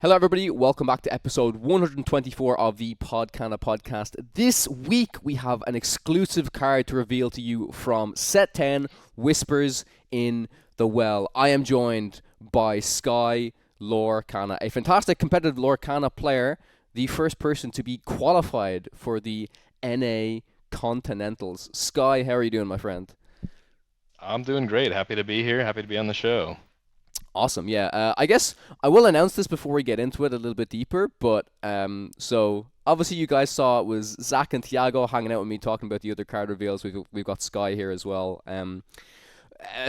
Hello, everybody. Welcome back to episode 124 of the Podcana podcast. This week, we have an exclusive card to reveal to you from Set 10, Whispers in the Well. I am joined by Sky Lorcana, a fantastic competitive Lorcana player, the first person to be qualified for the NA Continentals. Sky, how are you doing, my friend? I'm doing great. Happy to be here. Happy to be on the show. Awesome, yeah. I guess I will announce this before we get into it a little bit deeper, but so obviously you guys saw it was Zach and Tiago hanging out with me talking about the other card reveals. We've got Sky here as well.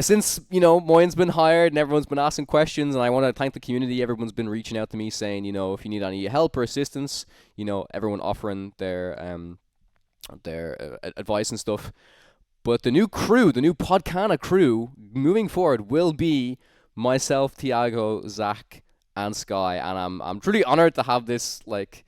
Since Moyen's been hired and everyone's been asking questions, and I want to thank the community. Everyone's been reaching out to me saying, if you need any help or assistance, everyone offering their advice and stuff. But the new crew, the new Podcana crew, moving forward will be myself, Tiago, Zach, and Sky, and I'm truly honored to have this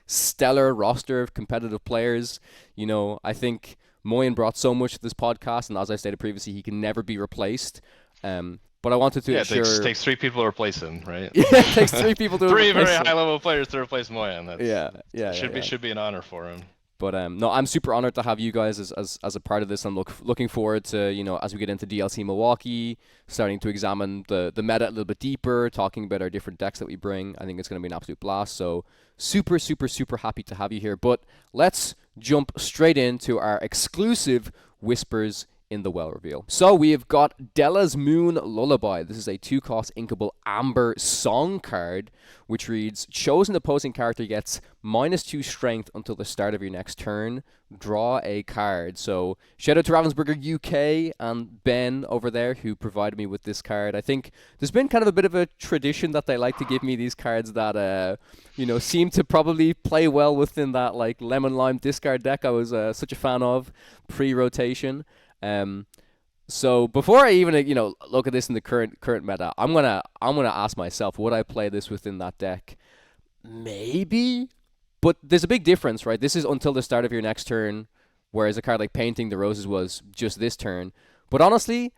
stellar roster of competitive players. I think Moyen brought so much to this podcast, and as I stated previously, he can never be replaced. But I wanted to Yeah, ensure. it takes three people to replace him, right? Yeah, it takes three people to Three replace very him. high-level players to replace Moyan. Yeah. Should be an honor for him. But no, I'm super honored to have you guys as a part of this. I'm looking forward to, as we get into DLC Milwaukee, starting to examine the meta a little bit deeper, talking about our different decks that we bring. I think it's going to be an absolute blast. So super, super, super happy to have you here. But let's jump straight into our exclusive Whispers in the Well reveal. So we have got Della's Moon Lullaby. This is a 2-cost inkable Amber Song card, which reads, chosen opposing character gets -2 strength until the start of your next turn. Draw a card. So shout out to Ravensburger UK and Ben over there who provided me with this card. I think there's been kind of a bit of a tradition that they like to give me these cards that seem to probably play well within that lemon lime discard deck I was such a fan of pre-rotation. So before I even look at this in the current meta, I'm gonna ask myself, would I play this within that deck? Maybe, but there's a big difference, right? This is until the start of your next turn, whereas a card like Painting the Roses was just this turn. But honestly,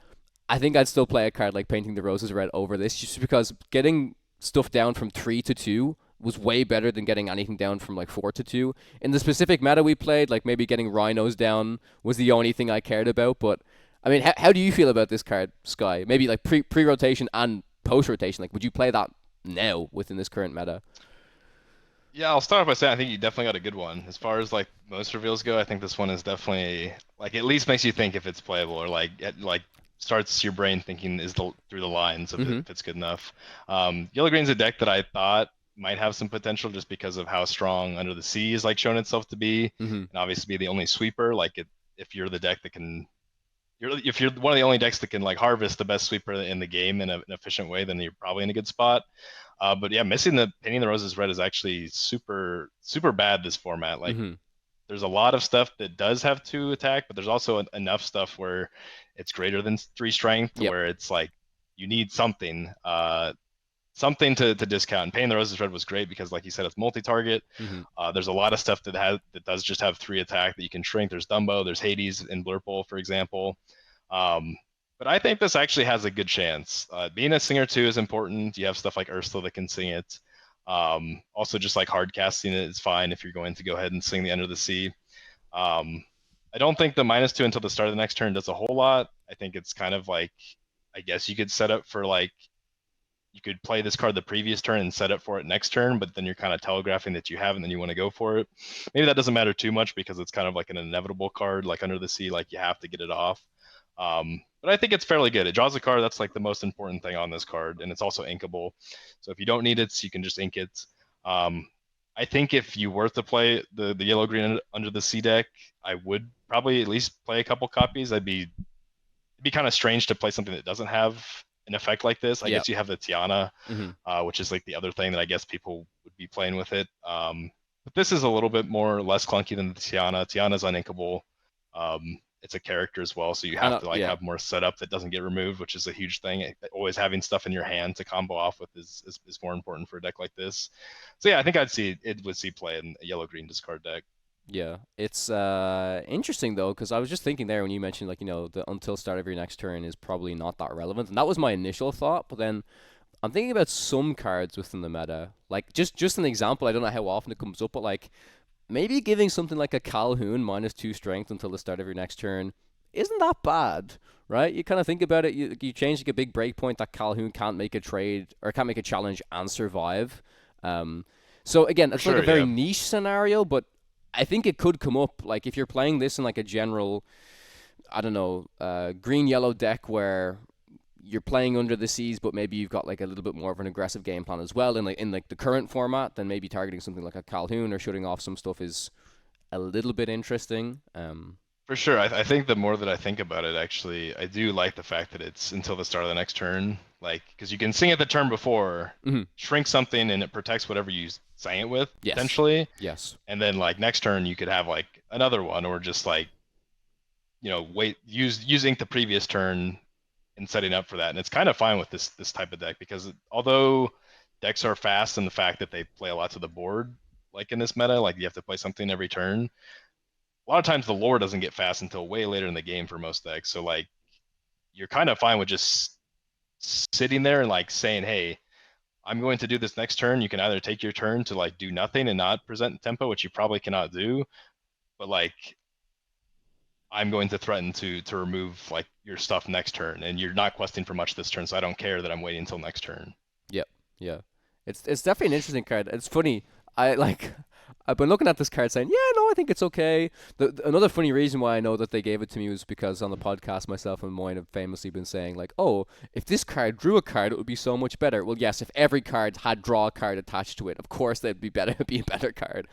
I think I'd still play a card like Painting the Roses red over this, just because getting stuff down from 3 to 2 was way better than getting anything down from 4 to 2. In the specific meta we played, maybe getting Rhinos down was the only thing I cared about. But I mean, how do you feel about this card, Sky? Maybe pre-rotation and post-rotation. Would you play that now within this current meta? Yeah, I'll start off by saying I think you definitely got a good one. As far as most reveals go, I think this one is definitely at least makes you think if it's playable, or starts your brain thinking through the lines of if it's good enough. Yellow Green's a deck that I thought might have some potential just because of how strong Under the Sea is shown itself to be, and obviously be the only sweeper. If you're the deck that can, if you're one of the only decks that can harvest the best sweeper in the game in an efficient way, then you're probably in a good spot. But yeah, missing the Painting the Roses red is actually super super bad this format. There's a lot of stuff that does have 2 attack, but there's also enough stuff where it's greater than 3 strength, where it's you need something to discount. And Painting the Roses red was great because, like you said, it's multi-target. There's a lot of stuff that does just have 3 attack that you can shrink. There's Dumbo, there's Hades in Blurple, for example. But I think this actually has a good chance. Being a singer too is important. You have stuff like Ursula that can sing it. Also, just hard casting it is fine if you're going to go ahead and sing the Under the Sea. I don't think the -2 until the start of the next turn does a whole lot. I think it's kind of I guess you could set up for you could play this card the previous turn and set up for it next turn, but then you're kind of telegraphing that you have and then you want to go for it. Maybe that doesn't matter too much because it's kind of an inevitable card, Under the Sea, you have to get it off. But I think it's fairly good. It draws a card. That's the most important thing on this card, and it's also inkable. So if you don't need it, you can just ink it. I think if you were to play the yellow green Under the Sea deck, I would probably at least play a couple copies. It'd be kind of strange to play something that doesn't have an effect like this. I guess you have the Tiana, which is the other thing that I guess people would be playing with it. But this is a little bit less clunky than the Tiana. Tiana's uninkable. It's a character as well, so you have to have more setup that doesn't get removed, which is a huge thing. Always having stuff in your hand to combo off with is more important for a deck like this. So yeah, I think it would see play in a yellow green discard deck. Yeah, it's interesting though, because I was just thinking there when you mentioned the until start of your next turn is probably not that relevant, and that was my initial thought. But then I'm thinking about some cards within the meta. Like just an example. I don't know how often it comes up, but like maybe giving something like a Calhoun -2 strength until the start of your next turn isn't that bad, right? You kind of think about it. You change like a big breakpoint that Calhoun can't make a trade or can't make a challenge and survive. So again, For it's like sure, a very yeah. niche scenario, but I think it could come up. Like if you're playing this in like a general, I don't know, green yellow deck where you're playing under the seas, but maybe you've got like a little bit more of an aggressive game plan as well in like the current format, then maybe targeting something like a Calhoun or shutting off some stuff is a little bit interesting. For sure. I think the more that I think about it, actually, I do like the fact that it's until the start of the next turn. Like, because you can sing it the turn before, Mhm. shrink something, and it protects whatever you sang it with, Yes. potentially. Yes. And then, like, next turn, you could have, like, another one, or just, like, using the previous turn and setting up for that. And it's kind of fine with this type of deck because although decks are fast in the fact that they play a lot to the board, like in this meta, like you have to play something every turn. A lot of times the lore doesn't get fast until way later in the game for most decks. So like you're kind of fine with just sitting there and like saying, hey, I'm going to do this next turn. You can either take your turn to like do nothing and not present tempo, which you probably cannot do, but like I'm going to threaten to remove like your stuff next turn, and you're not questing for much this turn, so I don't care that I'm waiting until next turn. Yep. Yeah. It's definitely an interesting card. It's funny. I like. I've been looking at this card saying, yeah, no, I think it's okay. Another funny reason why I know that they gave it to me was because on the podcast, myself and Moyne have famously been saying, like, oh, if this card drew a card, it would be so much better. Well, yes, if every card had draw a card attached to it, of course, that'd be better. It'd be a better card.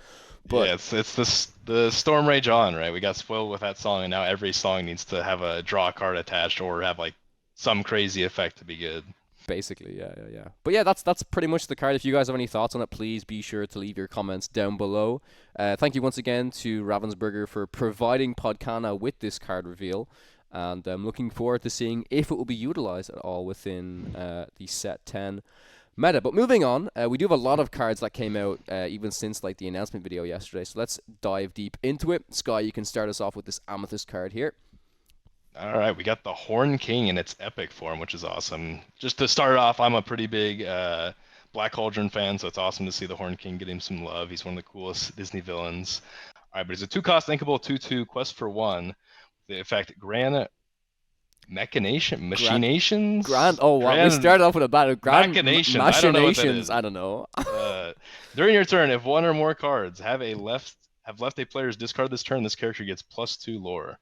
But Yeah, it's the Storm Rage on, right? We got spoiled with that song, and now every song needs to have a draw card attached or have like some crazy effect to be good. basically, yeah. But yeah, that's pretty much the card. If you guys have any thoughts on it, please be sure to leave your comments down below. Thank you once again to Ravensburger for providing Podcana with this card reveal, and I'm looking forward to seeing if it will be utilized at all within the set 10 meta. But moving on, we do have a lot of cards that came out even since like the announcement video yesterday. So let's dive deep into it. Sky, you can start us off with this Amethyst card here. All right, we got the Horn King in its epic form, which is awesome. Just to start off, I'm a pretty big Black Cauldron fan, so it's awesome to see the Horn King getting some love. He's one of the coolest Disney villains. All right, but he's a 2-cost inkable 2/2 quest for 1. The effect machinations. Oh wow, we started off with a battle. Machinations. I don't know what that Machinations. is. I don't know. During your turn, if one or more cards have left a player's discard this turn, this character gets +2 lore.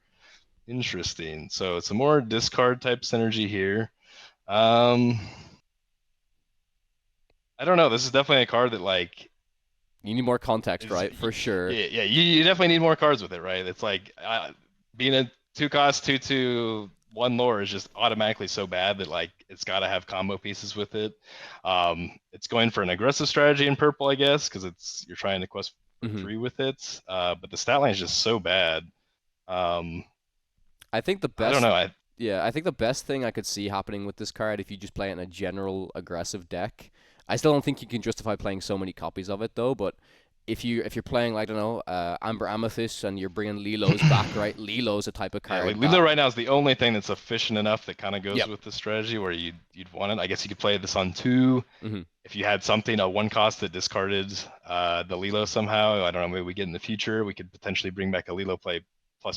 Interesting. So it's a more discard type synergy here. I don't know. This is definitely a card that like You need more context, right? For sure. yeah. You definitely need more cards with it, right? It's like being a 2-cost 2/2 1 lore is just automatically so bad that like it's got to have combo pieces with it. It's going for an aggressive strategy in purple, I guess, because you're trying to quest for 3 with it. But the stat line is just so bad. I think the best. I don't know. Yeah, I think the best thing I could see happening with this card, if you just play it in a general aggressive deck, I still don't think you can justify playing so many copies of it though. But if you're playing like I don't know Amber Amethyst and you're bringing Lilo's back, right? Lilo's a type of card. Yeah, Lilo right now is the only thing that's efficient enough that kind of goes Yep. with the strategy where you'd want it. I guess you could play this on 2. Mhm. If you had something, a 1-cost that discarded the Lilo somehow, I don't know, maybe we get in the future, we could potentially bring back a Lilo play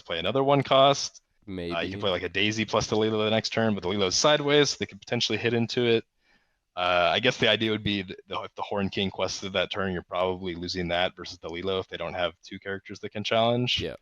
another 1-cost. Maybe. You can play like a Daisy plus the Lilo the next turn, but the Lilo's sideways, so they could potentially hit into it. I guess the idea would be that if the Horn King quested that turn, you're probably losing that versus the Lilo if they don't have 2 characters that can challenge. Yeah.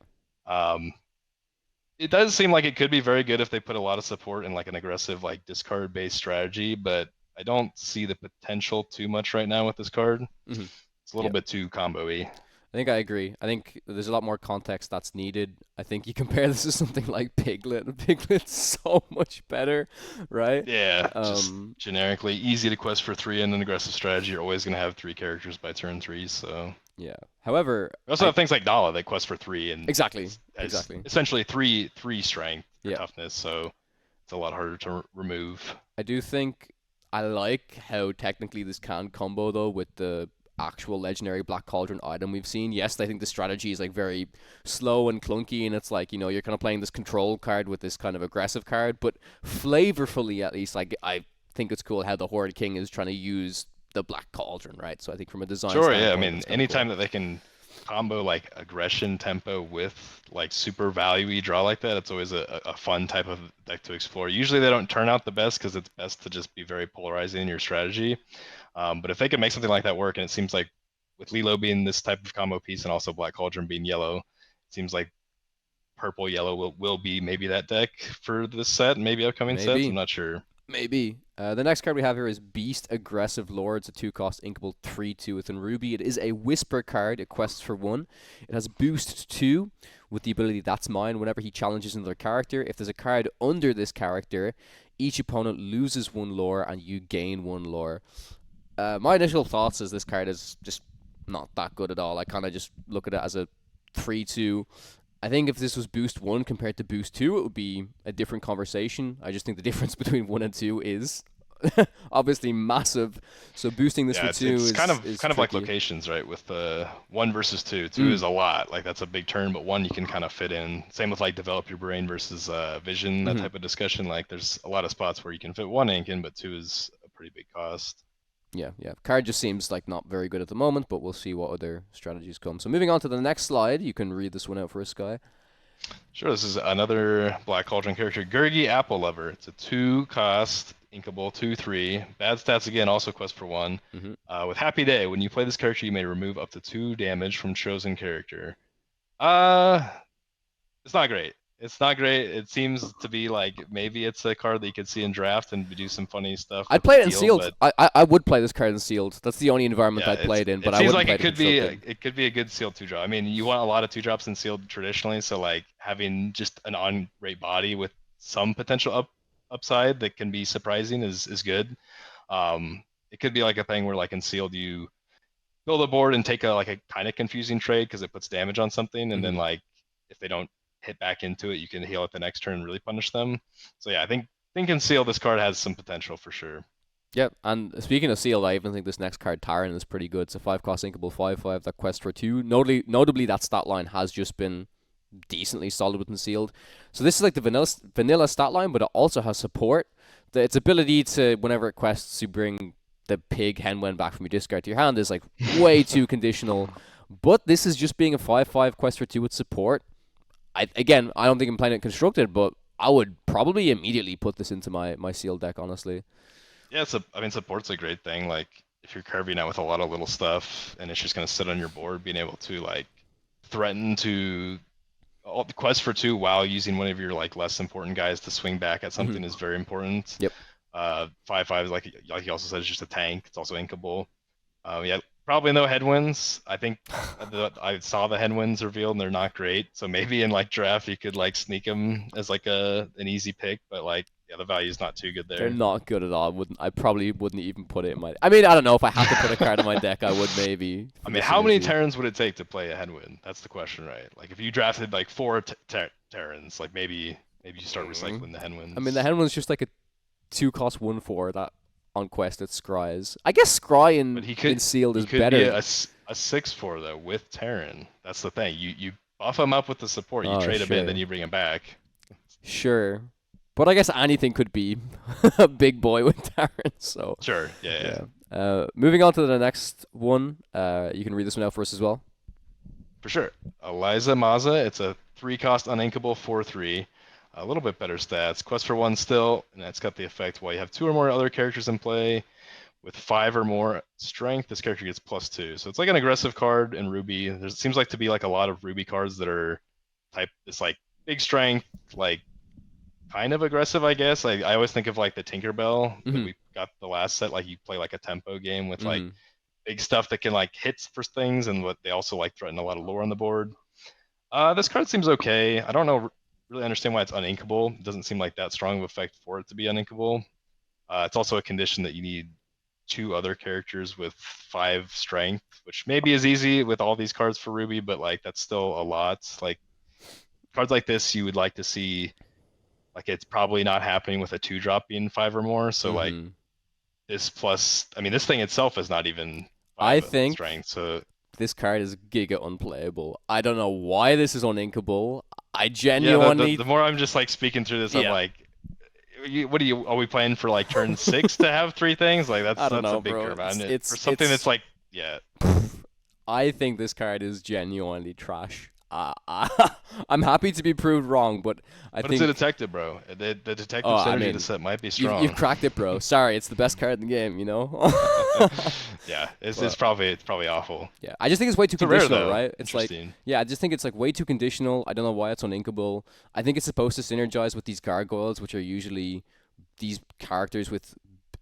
It does seem like it could be very good if they put a lot of support in like an aggressive like discard based strategy, but I don't see the potential too much right now with this card. Mhm. It's a little bit too combo-y. I think I agree. I think there's a lot more context that's needed. I think you compare this to something like Piglet, and Piglet's so much better, right? Yeah, just generically easy to quest for 3 in an aggressive strategy. You're always going to have 3 characters by turn 3, so... Yeah. However... We also have things like Nala that quest for 3 and... Exactly. Essentially 3 strength for Yeah. toughness, so it's a lot harder to remove. I do think I like how technically this can combo, though, with the actual legendary Black Cauldron item we've seen. Yes, I think the strategy is like very slow and clunky, and it's like, you know, you're kind of playing this control card with this kind of aggressive card, but flavorfully at least, like I think it's cool how the Horde King is trying to use the Black Cauldron, right? So I think from a design Sure, yeah. I standpoint, mean, it's kind of anytime cool. that they can combo like aggression tempo with like super value draw like that, it's always a fun type of deck to explore. Usually they don't turn out the best because it's best to just be very polarizing in your strategy. But if they can make something like that work, and it seems like with Lilo being this type of combo piece and also Black Cauldron being yellow, it seems like purple yellow will be maybe that deck for this set, maybe upcoming sets. I'm Maybe. not sure. Maybe. The next card we have here is Beast Aggressive Lord. It's a 2-cost inkable 3/2 within Ruby. It is a Whisper card. It quests for 1. It has boost 2 with the ability That's Mine whenever he challenges another character. If there's a card under this character, each opponent loses 1 lore and you gain 1 lore. My initial thoughts is this card is just not that good at all. I kind of just look at it as a 3/2. I think if this was boost 1 compared to boost 2, it would be a different conversation. I just think the difference between 1 and 2 is obviously massive. So boosting this Yeah, with 2 it's is kind of like tricky. locations, right? With 1 versus 2. 2 is a lot. Like that's a big turn, but 1 you can kind of fit in. Same with like develop your brain versus vision, that Mm-hmm. type of discussion. Like there's a lot of spots where you can fit 1 ink in, but 2 is a pretty big cost. Yeah, yeah. Card just seems like not very good at the moment, but we'll see what other strategies come. So moving on to the next slide, you can read this one out for us, Sky. Sure, this is another Black Cauldron character, Gurgi Apple Lover. It's a 2-cost inkable 2/3. Bad stats again, also quest for 1. Mm-hmm. With Happy Day, when you play this character, you may remove up to 2 damage from chosen character. Uh, it's not great. It's not great. It seems to be like maybe it's a card that you could see in draft and do some funny stuff I'd with play it in heal, sealed. but I would play this card in sealed. That's the only environment yeah, I'd play it in, but it I seems wouldn't like play it it in could be constructed. it could be a good sealed 2-drop. I mean, you want a lot of 2-drops in sealed traditionally, so like having just an on-rate body with some potential upside that can be surprising is good. It could be like a thing where like in sealed you build a board and take a like a kind of confusing trade because it puts damage on something, and then Mm-hmm. like if they don't hit back into it, you can heal it the next turn and really punish them. So yeah, I think in seal this card has some potential for sure. Yep, and speaking of sealed, I even think this next card, Taran, is pretty good. It's a 5-cost inkable 5/5 that quest for 2. Notably, that stat line has just been decently solid within sealed. So this is like the vanilla stat line, but it also has support. Its ability to, whenever it quests, to bring the pig Henwen back from your discard to your hand is like way too conditional. But this is just being a 5/5 quest for 2 with support. I don't think I'm playing it constructed, but I would probably immediately put this into my sealed deck, honestly. Yeah, I mean support's a great thing. Like if you're carving out with a lot of little stuff and it's just gonna sit on your board, being able to like threaten to quest for 2 while using one of your like less important guys to swing back at Mm-hmm. something is very important. Yep. 5/5 like you also said is just a tank. It's also inkable. Yeah, probably no headwinds. I think I saw the headwinds revealed and they're not great. So maybe in like draft you could like sneak them as like an easy pick, but like yeah, the value's not too good They're there. not good at all. I probably wouldn't even put it in my. I mean, I don't know if I had to put a card in my deck, I would maybe I for the mean, how many synergy. Terrans would it take to play a headwind? That's the question, right? Like if you drafted like 4 Terrans, like maybe you start Mm. recycling the I mean, the headwinds. hen one's just like a 2-cost 1/4 that on quest it scries. I guess scry But in sealed he is could be better. a 6/4 though with Terran. That's the thing. You buff him up with the support. You Oh, trade a bit, then sure, you bring him back. sure, but I guess anything could be a big boy with Darren. So Sure. Yeah. Yeah. yeah. Moving on to the next one. You can read this one out for us as well. For sure. Eliza Maza, it's a 3-cost uninkable 4/3. A little bit better stats. Quest for 1 still, and that's got the effect while you have 2 or more other characters in play with 5 or more strength, this character gets +2. So it's like an aggressive card in Ruby. There seems like to be like a lot of Ruby cards that are type this like big strength, like kind of aggressive, I guess. I always think of like the Tinkerbell that Mm-hmm. we got the last set. Like you play like a tempo game with like Mm-hmm. big stuff that can like hit for things, and what they also like threaten a lot of lore on the board. This card seems okay. I don't know really understand why it's uninkable. It doesn't seem like that strong of effect for it to be uninkable. It's also a condition that you need 2 other characters with 5 strength, which maybe is easy with all these cards for Ruby, but like that's still a lot. Like cards like this, you would like to see. Like it's probably not happening with a 2-drop being 5 or more. So like Mm-hmm. this plus, I mean, this thing itself is not even I 5 think strength. So this card is giga unplayable. I don't know why this is uninkable. I yeah, genuinely, the more I'm just like speaking through this, I'm yeah, like, what are we playing for like turn 6 to have 3 things? Like I don't that's a know, big bro. curve on it. For It's something that's it's. like, yeah, I think this card is genuinely trash. I'm happy to be proved wrong, but I but it's a think. detective, bro. The Oh, detective I synergy of the mean, set might be you've strong. cracked it, bro. Sorry, it's the best card in the game, you know. Yeah, But it's probably awful. yeah, I just think it's way too It's a rare conditional, though. right? It's like, Interesting. yeah, I just think it's like way too conditional. I don't know why it's uninkable. I think it's supposed to synergize with these gargoyles, which are usually these characters with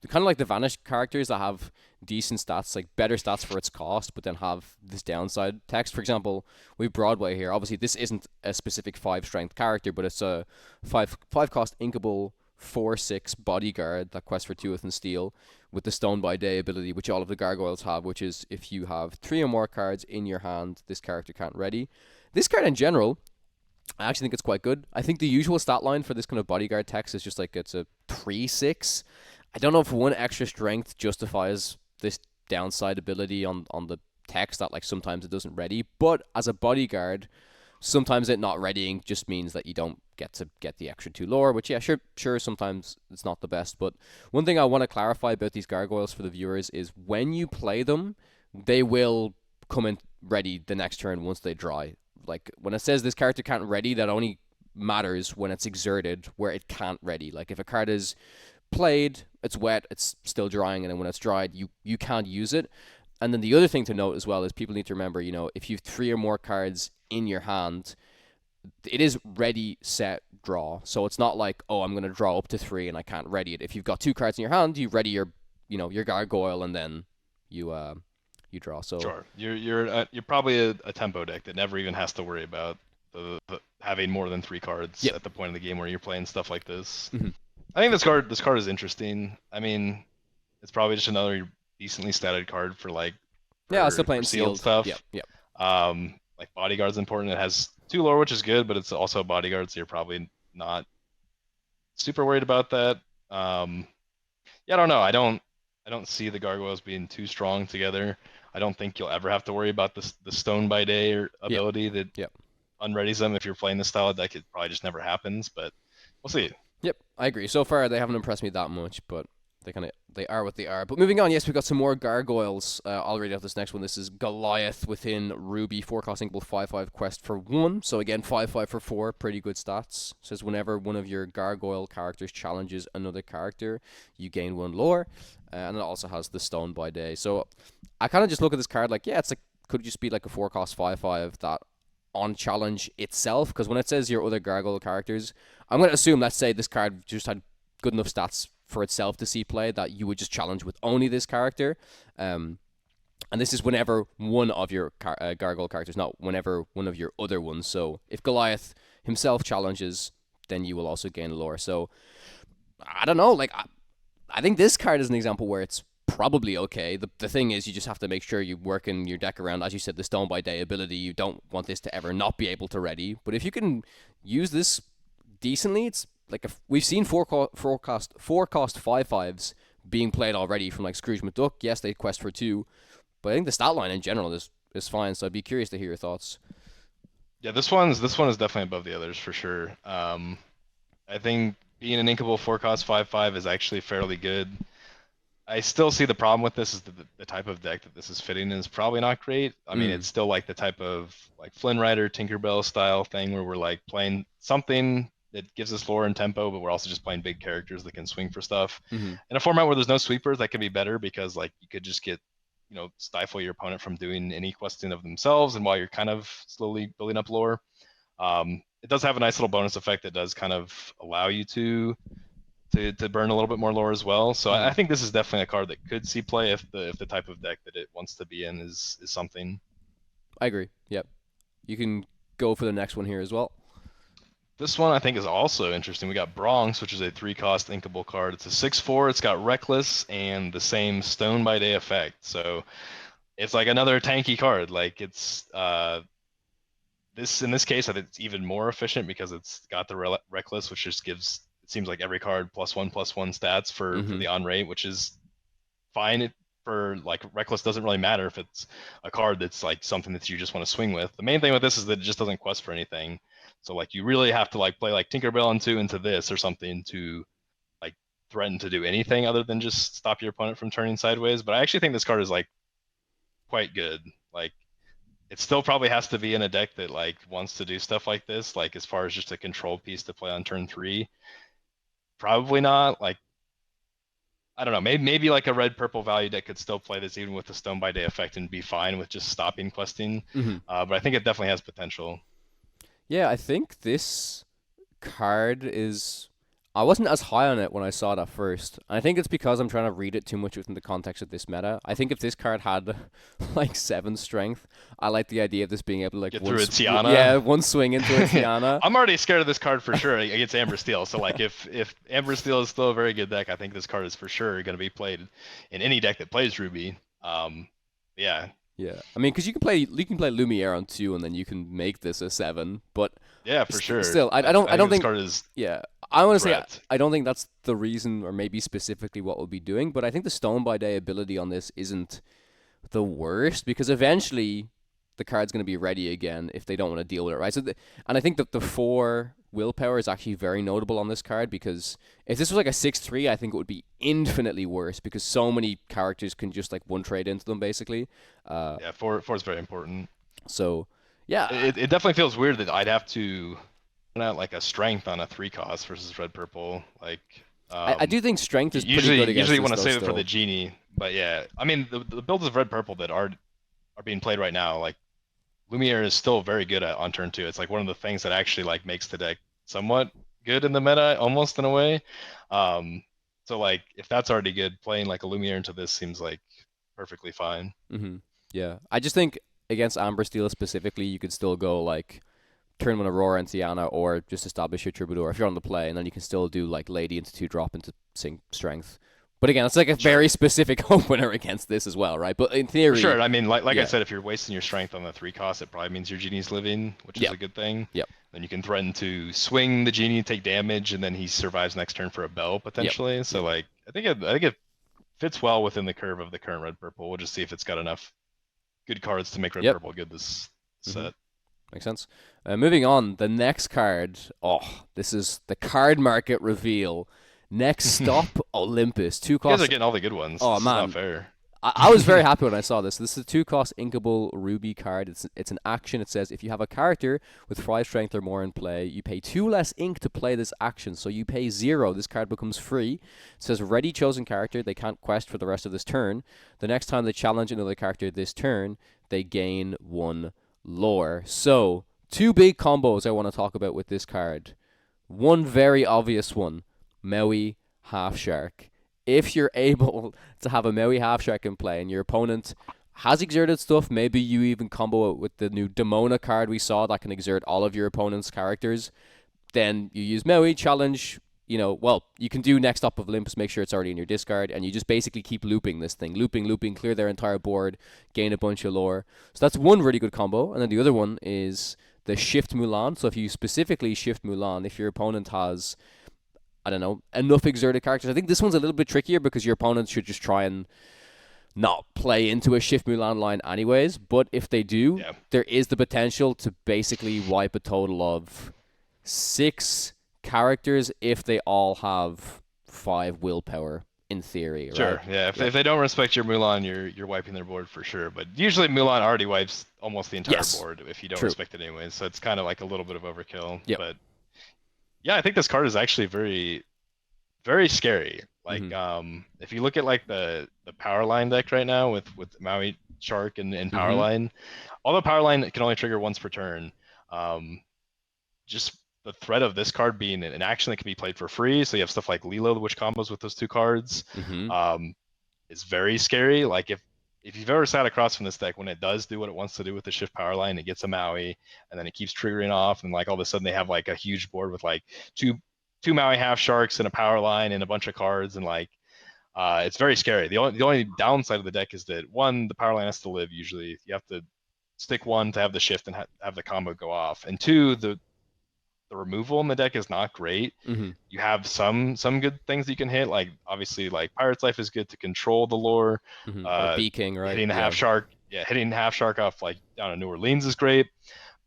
kind of like the vanished characters that have decent stats, like better stats for its cost, but then have this downside text. For example, we have Broadway here. Obviously, this isn't a specific 5 strength character, but it's a five cost inkable 4/6 bodyguard that quests for 2 and steel with the Stone by Day ability, which all of the gargoyles have, which is if you have 3 or more cards in your hand, this character can't ready. This card in general, I actually think it's quite good. I think the usual stat line for this kind of bodyguard text is just like it's a 3/6. I don't know if 1 extra strength justifies this downside ability on the text that like sometimes it doesn't ready, but as a bodyguard, sometimes it not readying just means that you don't get to get the extra 2 lore, which yeah, sure sometimes it's not the best, but one thing I want to clarify about these gargoyles for the viewers is when you play them, they will come in ready the next turn once they dry. Like when it says this character can't ready, that only matters when it's exerted where it can't ready. Like if a card is played, it's wet, it's still drying, and then when it's dried, you can't use it. And then the other thing to note as well is people need to remember, if you have 3 or more cards in your hand, it is ready, set, draw. So it's not like, oh, I'm going to draw up to 3 and I can't ready it. If you've got 2 cards in your hand, you ready your gargoyle and then you draw. So Sure. You're probably a tempo deck that never even has to worry about the having more than 3 cards yep. at the point of the game where you're playing stuff like this. Mm-hmm. I think this card is interesting. I mean, it's probably just another decently statted card for like Yeah, I'll still for playing sealed sealed. stuff. Yep. Like bodyguard's important. It has 2 lore, which is good, but it's also a bodyguard, so you're probably not super worried about that. Yeah, I don't know. I don't see the gargoyles being too strong together. I don't think you'll ever have to worry about the Stone by Day or Yep. ability that Yep. unreadies them if you're playing this style of deck. It probably just never happens, but we'll see. Yep. I agree. So far, they haven't impressed me that much, but they are what they are. But moving on, yes, we've got some more gargoyles. I'll read out this next one. This is Goliath within Ruby, 4 cost inkable 5/5 quest for 1. So again, 5/5 for 4, pretty good stats. Says whenever one of your gargoyle characters challenges another character, you gain 1 lore, and it also has the Stone by Day. So I kind of just look at this card like, yeah, it's like could just be like a 4 cost 5/5 that on challenge itself, because when it says your other gargoyle characters, I'm going to assume, let's say this card just had good enough stats for itself to see play that you would just challenge with only this character. And this is whenever one of your gargoyle characters, not whenever one of your other ones. So if Goliath himself challenges, then you will also gain lore. So I don't know. Like I think this card is an example where it's probably okay. The thing is, you just have to make sure you work in your deck around, as you said, the Stone by Day ability. You don't want this to ever not be able to ready. But if you can use this decently, it's like we've seen 4 cost 5/5s being played already from like Scrooge McDuck. Yes, they quest for 2, but I think the stat line in general is fine. So I'd be curious to hear your thoughts. Yeah, this one is definitely above the others for sure. I think being an inkable 4 cost 5/5 is actually fairly good. I still see the problem with this is the type of deck that this is fitting in is probably not great. I mean, it's still like the type of like Flynn Rider, Tinkerbell style thing where we're like playing something that gives us lore and tempo, but we're also just playing big characters that can swing for stuff. Mm-hmm. In a format where there's no sweepers, that could be better because like you could just get, stifle your opponent from doing any questing of themselves, and while you're kind of slowly building up lore, it does have a nice little bonus effect that does kind of allow you to burn a little bit more lore as well. So I think this is definitely a card that could see play if the type of deck that it wants to be in is something. I agree. Yep. You can go for the next one here as well. This one I think is also interesting. We got Bronx, which is a 3 cost inkable card. It's a 6/4. It's got Reckless and the same Stone by Day effect. So it's like another tanky card. Like it's in this case, I think it's even more efficient because it's got the Reckless, which just gives, it seems like every card +1/+1 stats for the on rate, which is fine. For like Reckless doesn't really matter if it's a card that's like something that you just want to swing with. The main thing with this is that it just doesn't quest for anything. So like you really have to like play like Tinkerbell into this or something to threaten to do anything other than just stop your opponent from turning sideways. But I actually think this card is like quite good. Like it still probably has to be in a deck that like wants to do stuff like this, like as far as just a control piece to play on turn 3. Probably not. Like I don't know, maybe like a red purple value deck could still play this even with the Stone by Day effect and be fine with just stopping questing. But I think it definitely has potential. Yeah, I think this card is. I wasn't as high on it when I saw it at first. I think it's because I'm trying to read it too much within the context of this meta. I think if this card had like 7 strength, I like the idea of this being able to like Get through a Tiana. Yeah, one swing into a Tiana. I'm already scared of this card for sure against Amber Steel. So like if Amber Steel is still a very good deck, I think this card is for sure going to be played in any deck that plays Ruby. Yeah. Yeah, I mean, because you can play Lumiere on 2, and then you can make this a 7. But yeah, for sure. Still, I don't think think this card is. Yeah, I want to say I don't think that's the reason, or maybe specifically what we'll be doing. But I think the Stone by Day ability on this isn't the worst, because eventually the card's going to be ready again if they don't want to deal with it, right? And I think that the 4 willpower is actually very notable on this card, because if this was like a 6/3, I think it would be infinitely worse, because so many characters can just like one trade into them basically. Yeah, 4 is very important. So yeah, it definitely feels weird that I'd have to run out like a strength on a 3 cost versus red purple. Like I do think strength is pretty good against usually this, want to though, save it still. for the genie, but yeah, I mean the builds of red purple that are being played right now, like Lumiere is still very good on turn 2. It's like one of the things that actually like makes the deck somewhat good in the meta, almost in a way. So like if that's already good, playing like a Lumiere into this seems like perfectly fine. Yeah, I just think against Amber Steel specifically, you could still go like turn 1 Aurora and Tiana, or just establish your Troubadour if you're on the play, and then you can still do like Lady into 2 drop into sync strength. But again, it's like a very specific opener against this as well, right? But in theory, For sure. I mean, like yeah. I said, if you're wasting your strength on the 3 cost, it probably means your genie's living, which is a good thing. Yep. Then you can threaten to swing the genie, take damage, and then he survives next turn for a bell potentially. So like, I think it fits well within the curve of the current red purple. We'll just see if it's got enough good cards to make red purple good this set. Makes sense. Moving on, the next card. Oh, this is the card market reveal. Next stop, Olympus. 2 costs. You guys are getting all the good ones. Oh, this man. is not fair. I was very happy when I saw this. This is a 2 cost inkable Ruby card. It's an action. It says if you have a character with 5 strength or more in play, you pay 2 less ink to play this action. So you pay 0. This card becomes free. It says ready chosen character. They can't quest for the rest of this turn. The next time they challenge another character this turn, they gain 1 lore. So 2 big combos I want to talk about with this card. One very obvious one. Maui Half Shark. If you're able to have a Maui Half Shark in play and your opponent has exerted stuff, maybe you even combo it with the new Demona card we saw that can exert all of your opponent's characters, then you use Maui, challenge, you can do next up of Olympus, make sure it's already in your discard, and you just basically keep looping this thing. Looping, clear their entire board, gain a bunch of lore. So that's one really good combo. And then the other one is the Shift Mulan. So if you specifically Shift Mulan, if your opponent has, I don't know, enough exerted characters. I think this one's a little bit trickier because your opponent should just try and not play into a Shift Mulan line anyways. But if they do, there is the potential to basically wipe a total of 6 characters if they all have 5 willpower in theory. Sure, right? Yeah. If they don't respect your Mulan, you're wiping their board for sure. But usually Mulan already wipes almost the entire board if you don't respect it anyway. So it's kind of like a little bit of overkill. But yeah, I think this card is actually very, very scary. Like, if you look at like the power line deck right now with Maui Shark and power line, although power line can only trigger once per turn, just the threat of this card being an action that can be played for free. So you have stuff like Lilo, which combos with those 2 cards, is very scary. Like if you've ever sat across from this deck, when it does do what it wants to do with the Shift power line, it gets a Maui, and then it keeps triggering off, and like all of a sudden they have like a huge board with like two Maui Half Sharks and a power line and a bunch of cards, and like it's very scary. The only downside of the deck is that 1, the power line has to live. Usually you have to stick 1 to have the Shift and have the combo go off, and 2, the removal in the deck is not great. You have some good things that you can hit, like obviously like Pirate's Life is good to control the lore. Or Bee-King, right? Hitting the Half Shark, hitting Half Shark off like down in New Orleans is great,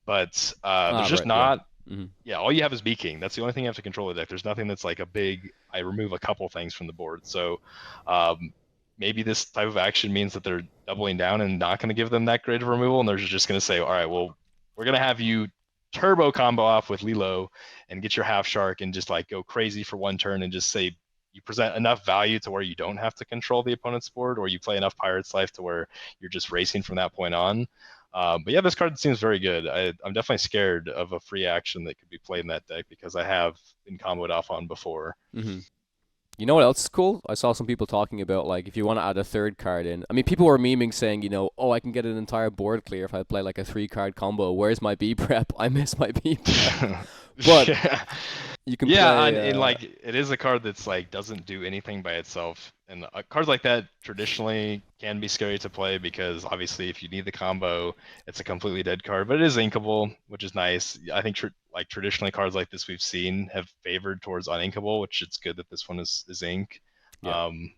but there's just not Hmm. Yeah, all you have is B King. That's the only thing you have to control the deck. There's nothing that's like a big, I remove a couple things from the board. So um, maybe this type of action means that they're doubling down and not going to give them that great of removal, and they're just going to say, all right, well, we're going to have you turbo combo off with Lilo and get your half shark and just like go crazy for one turn and just say you present enough value to where you don't have to control the opponent's board, or you play enough Pirate's Life to where you're just racing from that point on. But yeah, this card seems very good. I'm definitely scared of a free action that could be played in that deck because I have been comboed off on before. Hmm. You know what else is cool? I saw some people talking about like if you want to add a third card in. I mean, people were memeing saying, oh, I can get an entire board clear if I play like a 3-card combo. Where's my B prep? I miss my B prep. But Yeah. you can Yeah, play. and like it is a card that's like doesn't do anything by itself, and cards like that traditionally can be scary to play because obviously if you need the combo, it's a completely dead card. But it is inkable, which is nice. I think like traditionally cards like this we've seen have favored towards uninkable, which it's good that this one is ink. Yeah. Um,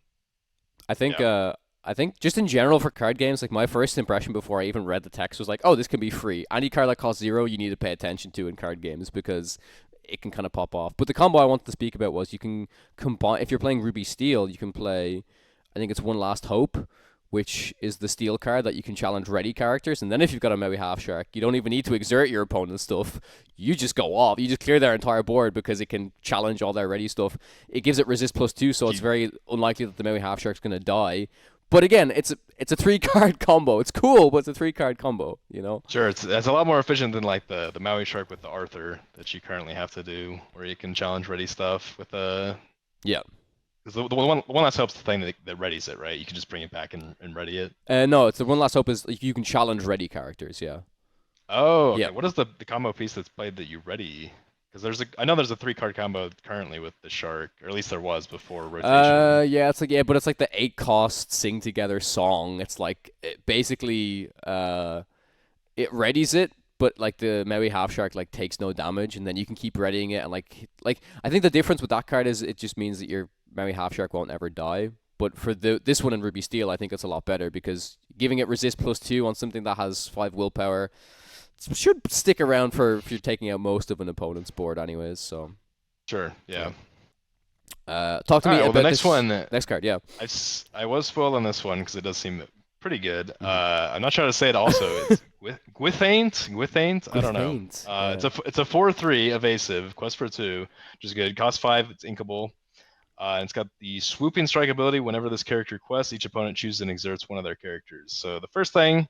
I think yeah, I think just in general for card games, like my first impression before I even read the text was like, oh, this can be free. Any card that costs 0, you need to pay attention to in card games because it can kind of pop off. But the combo I wanted to speak about was you can combine if you're playing Ruby Steel, you can play I think it's One Last Hope, which is the steel card that you can challenge ready characters, and then if you've got a Maui Half Shark, you don't even need to exert your opponent's stuff. You just go off. You just clear their entire board because it can challenge all their ready stuff. It gives it resist +2, so it's very unlikely that the Maui Half Shark's gonna die. But again, it's a 3-card combo. It's cool, but it's a 3-card combo. sure. It's a lot more efficient than like the Maui Shark with the Arthur that you currently have to do, where you can challenge ready stuff with a. Yeah. Because the one last help's the thing that readies it, right? You can just bring it back and ready it. No, it's the One Last Hope is like, you can challenge ready characters. Yeah. Oh, Yeah. okay. What is the combo piece that's played that you ready? Because I know there's a 3-card combo currently with the shark, or at least there was before rotation. Yeah, but it's like the 8-cost sing together song. It's like basically it readies it, but like the Maui Half Shark like takes no damage, and then you can keep readying it, and like I think the difference with that card is it just means that your Maui Half Shark won't ever die. But for this one in Ruby Steel, I think it's a lot better because giving it resist +2 on something that has 5 willpower should stick around for if you're taking out most of an opponent's board, anyways. So Sure, yeah. talk to All me right, well, about the next this one, next card. Yeah. I was spoiled on this one because it does seem pretty good. I'm not sure how to say it. Also, it's Gwithaint. I don't know. Gwithaint, yeah. It's a 4/3 evasive quest for 2, which is good. Cost 5. It's inkable. And it's got the swooping strike ability. Whenever this character quests, each opponent chooses and exerts one of their characters. So the first thing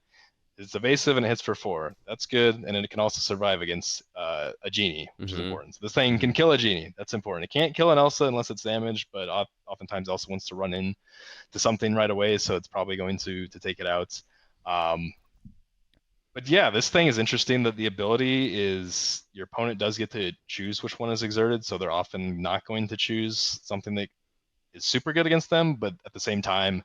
is it's evasive and it hits for 4. That's good, and it can also survive against a genie, which is important. So this thing can kill a genie. That's important. It can't kill an Elsa unless it's damaged, but oftentimes Elsa wants to run in to something right away, so it's probably going to take it out. But yeah, this thing is interesting that the ability is your opponent does get to choose which one is exerted, so they're often not going to choose something that is super good against them, but at the same time,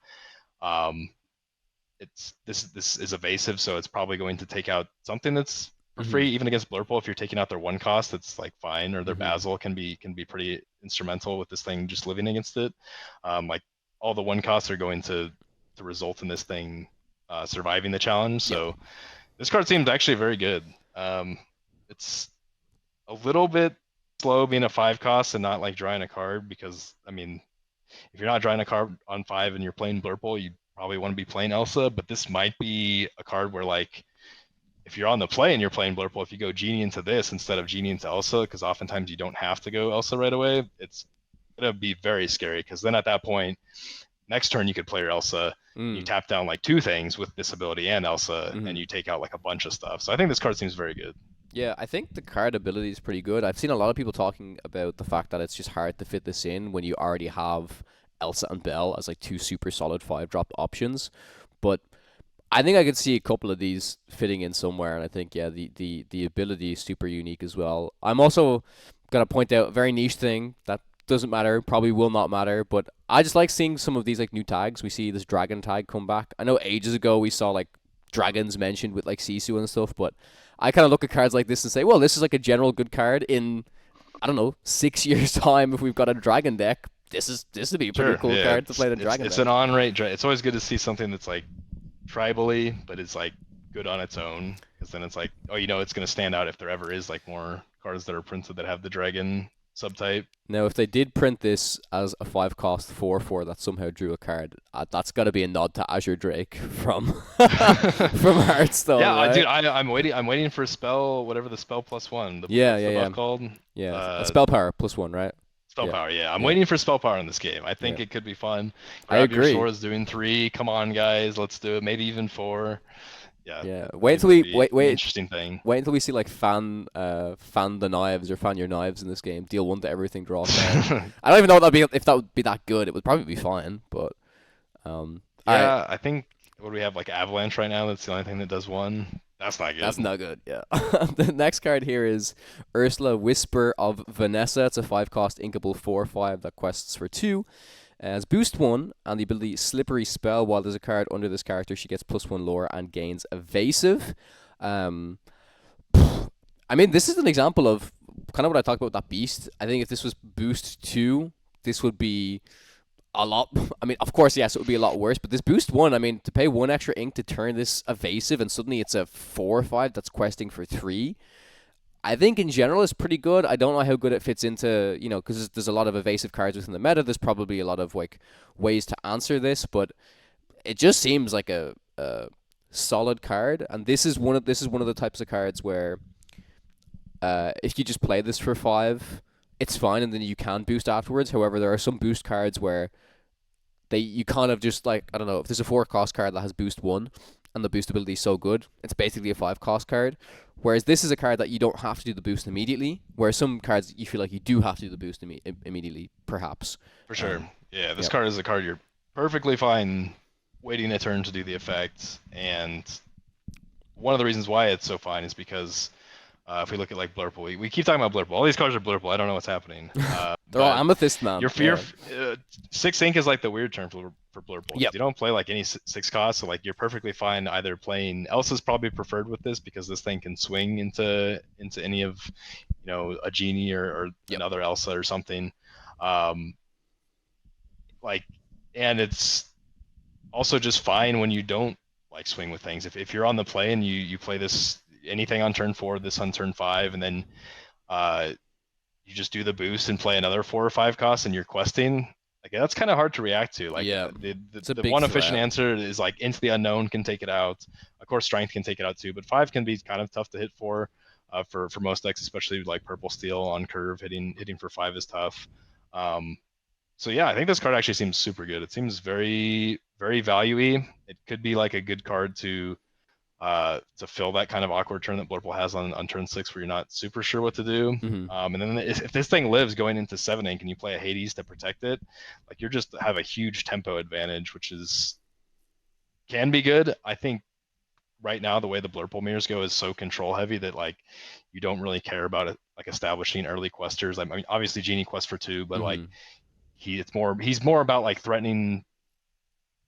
this is evasive, so it's probably going to take out something that's for free, even against Blurple. If you're taking out their 1 cost, that's like fine, or their Basil can be pretty instrumental with this thing just living against it. Like all the 1 costs are going to result in this thing surviving the challenge. So this card seems actually very good. It's a little bit slow being a 5 cost and not like drawing a card because, I mean, if you're not drawing a card on 5 and you're playing Blurple, you probably want to be playing Elsa, but this might be a card where like if you're on the play and you're playing Blurple, if you go Genie into this instead of Genie into Elsa, because oftentimes you don't have to go Elsa right away, it's going to be very scary because then at that point, next turn you could play your Elsa, you tap down like 2 things with this ability and Elsa, and you take out like a bunch of stuff. So I think this card seems very good. Yeah, I think the card ability is pretty good. I've seen a lot of people talking about the fact that it's just hard to fit this in when you already have Elsa and Belle as like 2 super solid 5-drop options. But I think I could see a couple of these fitting in somewhere, and I think the ability is super unique as well. I'm also gonna point out a very niche thing that doesn't matter, probably will not matter, but I just like seeing some of these like new tags. We see this dragon tag come back. I know ages ago we saw like dragons mentioned with like Sisu and stuff, but I kind of look at cards like this and say, well, this is like a general good card in, I don't know, 6 years time. If we've got a dragon deck, this would be a pretty cool card to play the dragon It's deck. an on-rate. It's always good to see something that's like tribally, but it's like good on its own, because then it's like, oh, it's going to stand out if there ever is like more cards that are printed that have the dragon subtype. Now, if they did print this as a 5-cost 4/4 that somehow drew a card, that's got to be a nod to Azure Drake from from Hearthstone, Yeah, dude, right? I'm waiting for a spell, whatever the spell plus one. Yeah, What's yeah, the yeah, buff called? yeah. A Uh, spell power +1, right? Spell Yeah, power. Yeah, I'm yeah, waiting for spell power in this game. I yeah. think it could be fun. I Grab your agree. swords, doing 3. Come on, guys, let's do it. Maybe even 4. Yeah, Yeah. I think that'd be an interesting thing. Wait until we see like fan the knives or fan your knives in this game. Deal 1 to everything, draw a card. I don't even know what that'd be if that would be that good. It would probably be fine, but all right. Yeah, I think what do we have like Avalanche right now? That's the only thing that does 1. That's not That's good. not good, yeah. The next card here is Ursula, Whisper of Vanessa. It's a 5-cost inkable 4/5 that quests for 2. As boost 1 and the ability Slippery Spell. While there's a card under this character, she gets +1 lore and gains evasive. Um, I mean, this is an example of kind of what I talked about with that beast. I think if this was boost 2, this would be a lot. I mean, of course, yes, it would be a lot worse. But this boost 1, I mean, to pay 1 extra ink to turn this evasive and suddenly it's a 4/5 that's questing for 3. I think in general it's pretty good. I don't know how good it fits into, because there's a lot of evasive cards within the meta. There's probably a lot of like ways to answer this, but it just seems like a solid card. And this is one of the types of cards where if you just play this for 5, it's fine, and then you can boost afterwards. However, there are some boost cards where you kind of just like, I don't know, if there's a 4-cost card that has boost 1 and the boost ability is so good, it's basically a 5-cost card. Whereas this is a card that you don't have to do the boost immediately, where some cards you feel like you do have to do the boost immediately, perhaps. For sure. Yeah, this Yep. card is a card you're perfectly fine waiting a turn to do the effect, and one of the reasons why it's so fine is because if we look at like Blurple, we keep talking about Blurple. All these cards are Blurple. I don't know what's happening. They're all But Amethyst, man. your 6 ink is like the weird term for Blurple. Yep. You don't play like any 6 cost, so like you're perfectly fine either playing. Elsa's probably preferred with this because this thing can swing into any of a genie or Yep. another Elsa or something. Like, and it's also just fine when you don't like swing with things. If you're on the play and you play this anything on turn 4, this on turn 5, and then you just do the boost and play another 4 or 5 costs and you're questing, like that's kind of hard to react to. Like Yeah. the It's a the big one efficient threat. answer is like Into the Unknown can take it out. Of course, Strength can take it out too, but 5 can be kind of tough to hit for most decks, especially like Purple Steel on curve. Hitting for 5 is tough. So yeah, I think this card actually seems super good. It seems very, very value-y. It could be like a good card to fill that kind of awkward turn that Blurple has on turn 6 where you're not super sure what to do. Mm-hmm. And then if this thing lives going into 7 ink and you play a Hades to protect it, like you're just have a huge tempo advantage, which can be good. I think right now the way the Blurple mirrors go is so control heavy that like you don't really care about it like establishing early questers. I mean, obviously Genie quest for 2, but like he's more about like threatening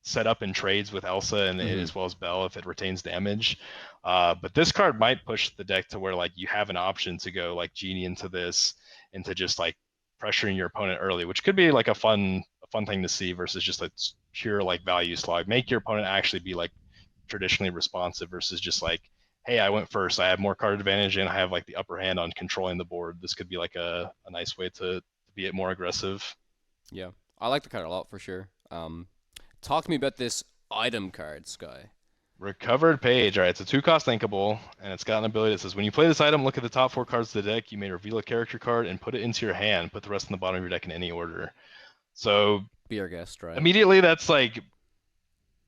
set up in trades with Elsa and as well as Belle if it retains damage. But this card might push the deck to where like you have an option to go like Genie into this, into just like pressuring your opponent early, which could be like a fun thing to see versus just a pure like value slog. Make your opponent actually be like traditionally responsive versus just like, hey, I went first, I have more card advantage and I have like the upper hand on controlling the board. This could be like a nice way to be it more aggressive. Yeah, I like the card a lot for sure. Talk to me about this item card, Sky. Recovered Page. All right, it's a 2-cost inkable, and it's got an ability that says when you play this item, look at the top 4 cards of the deck. You may reveal a character card and put it into your hand. Put the rest in the bottom of your deck in any order. So Be our guest, right? immediately, that's like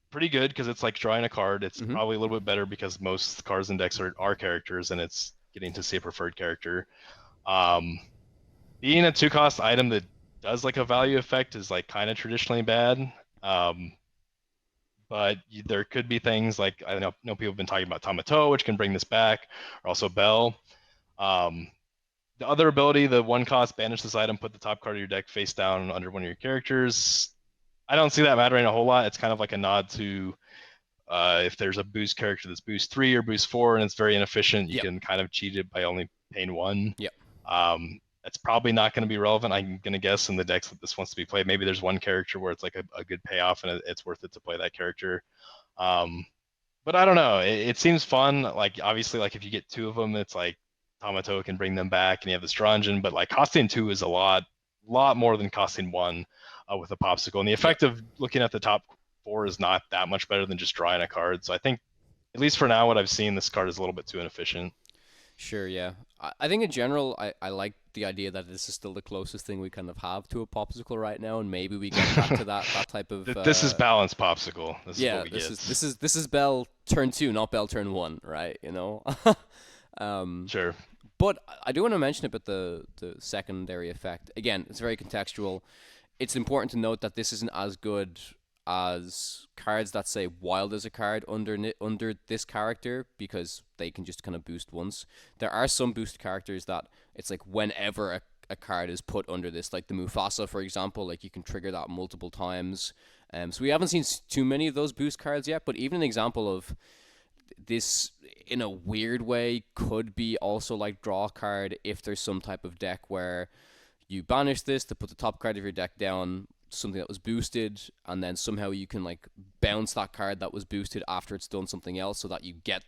pretty good because it's like drawing a card. It's Mhm. probably a little bit better because most cards in decks are characters, and it's getting to see a preferred character. Being a 2-cost item that does like a value effect is like kind of traditionally bad. But there could be things like, I know people have been talking about Tamato, which can bring this back, or also Bell. The other ability, the 1-cost, banish this item, put the top card of your deck face down under one of your characters. I don't see that mattering a whole lot. It's kind of like a nod to if there's a boost character that's boost 3 or boost 4 and it's very inefficient, you can kind of cheat it by only paying 1. Yep. That's probably not going to be relevant. I'm going to guess in the decks that this wants to be played. Maybe there's one character where it's like a good payoff and it's worth it to play that character. But I don't know. It seems fun. Like obviously, like if you get 2 of them, it's like Tamato can bring them back, and you have the Strongen, but like costing 2 is a lot more than costing 1 with a popsicle. And the Yeah. effect of looking at the top 4 is not that much better than just drawing a card. So I think, at least for now, what I've seen, this card is a little bit too inefficient. Sure, yeah. I think in general, I like the idea that this is still the closest thing we kind of have to a popsicle right now, and maybe we get back to that type of This is balanced popsicle. This is what yeah. we This get. is this is this is Bell turn 2, not Bell turn 1, right? You know. um, Sure. but I do want to mention about the secondary effect. Again, it's very contextual. It's important to note that this isn't as good as cards that say wild as a card under this character, because they can just kind of boost once. There are some boost characters that it's like whenever a card is put under this, like the Mufasa, for example, like you can trigger that multiple times. So we haven't seen too many of those boost cards yet, but even an example of this in a weird way could be also like draw a card if there's some type of deck where you banish this to put the top card of your deck down, something that was boosted, and then somehow you can like bounce that card that was boosted after it's done something else, so that you get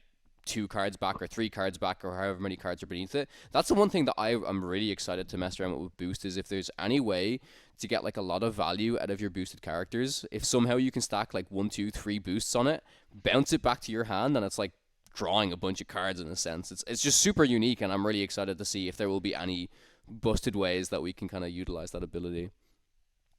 2 cards back or 3 cards back or however many cards are beneath it. That's the one thing that I'm really excited to mess around with boost, is if there's any way to get like a lot of value out of your boosted characters. If somehow you can stack like 1, 2, 3 boosts on it, bounce it back to your hand, and it's like drawing a bunch of cards in a sense. It's just super unique, and I'm really excited to see if there will be any busted ways that we can kind of utilize that ability.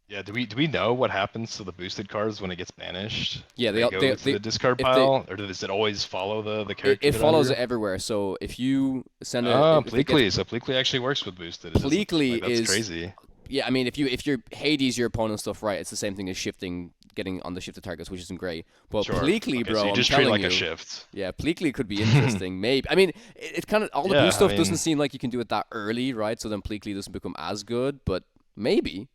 Yeah, do we know what happens to the boosted cards when it gets banished? Yeah, Do they go to the discard if they pile, or does it always follow the it, character it they're follows under? it everywhere. So if you send a Oh, if it gets Pleakley. So Pleakley actually works with boosted. It doesn't, Pleakley like, that's is crazy. yeah. I mean, if you're Hades your opponent stuff right, it's the same thing as shifting, getting on the shifted targets, which isn't great. But Sure. Pleakley, Okay, bro, so you I'm just treat it telling like a you, shift. yeah, Pleakley could be interesting. Maybe I mean it kind of all the Yeah, boost I stuff doesn't mean, seem like you can do it that early, right? So then Pleakley doesn't become as good, but maybe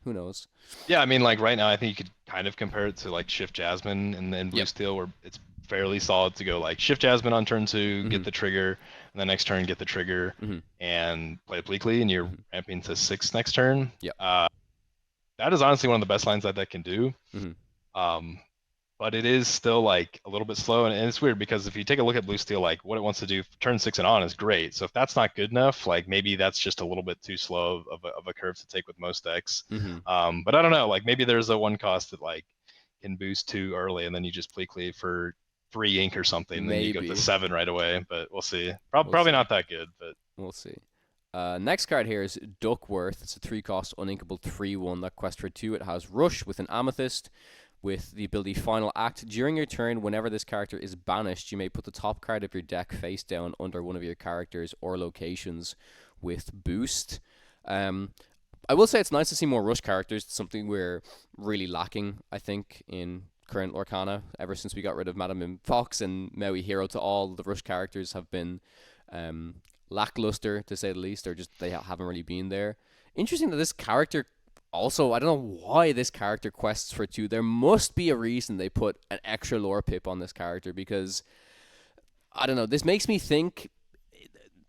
who knows? yeah, I mean, like right now, I think you could kind of compare it to like Shift Jasmine and then Blue Yep. Steel, where it's fairly solid to go like Shift Jasmine on turn 2, Hmm. get the trigger, and the next turn get the trigger, Hmm. and play Bleakly, and you're Hmm. ramping to 6 next turn. Yep. That is honestly one of the best lines that can do. Hmm. Um, but it is still like a little bit slow, and it's weird because if you take a look at Blue Steel, like what it wants to do turn 6 and on is great. So if that's not good enough, like maybe that's just a little bit too slow of a curve to take with most decks. Hmm. But I don't know, like maybe there's a one cost that like can boost 2 early, and then you just Bleakly for 3 ink or something, and then you go to Maybe 7 right away. But we'll see. we'll Probably see. not that good, but We'll see. Next card here is Duckworth. It's a 3 cost uninkable 3/1 that quests for 2. It has Rush with an Amethyst with the ability Final Act. During your turn, whenever this character is banished, you may put the top card of your deck face down under one of your characters or locations with boost. I will say it's nice to see more Rush characters. It's something we're really lacking, I think, in current Lorcana. Ever since we got rid of Madame M. Fox and Maui Hero to all, the Rush characters have been um, lackluster, to say the least, or just they haven't really been there. Interesting that this character also, I don't know why this character quests for 2. There must be a reason they put an extra lore pip on this character, because I don't know. This makes me think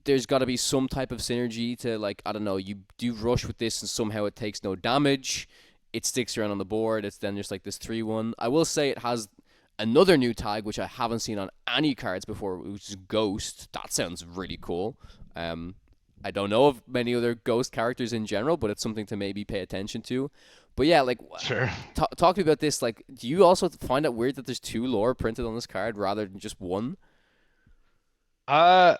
there's got to be some type of synergy to, like, I don't know, you do Rush with this and somehow it takes no damage. It sticks around on the board. It's then just like this 3/1. I will say it has another new tag, which I haven't seen on any cards before, which is Ghost. That sounds really cool. I don't know of many other Ghost characters in general, but it's something to maybe pay attention to. But yeah, like, sure. talk to me about this. Like, do you also find it weird that there's 2 lore printed on this card rather than just 1? Uh,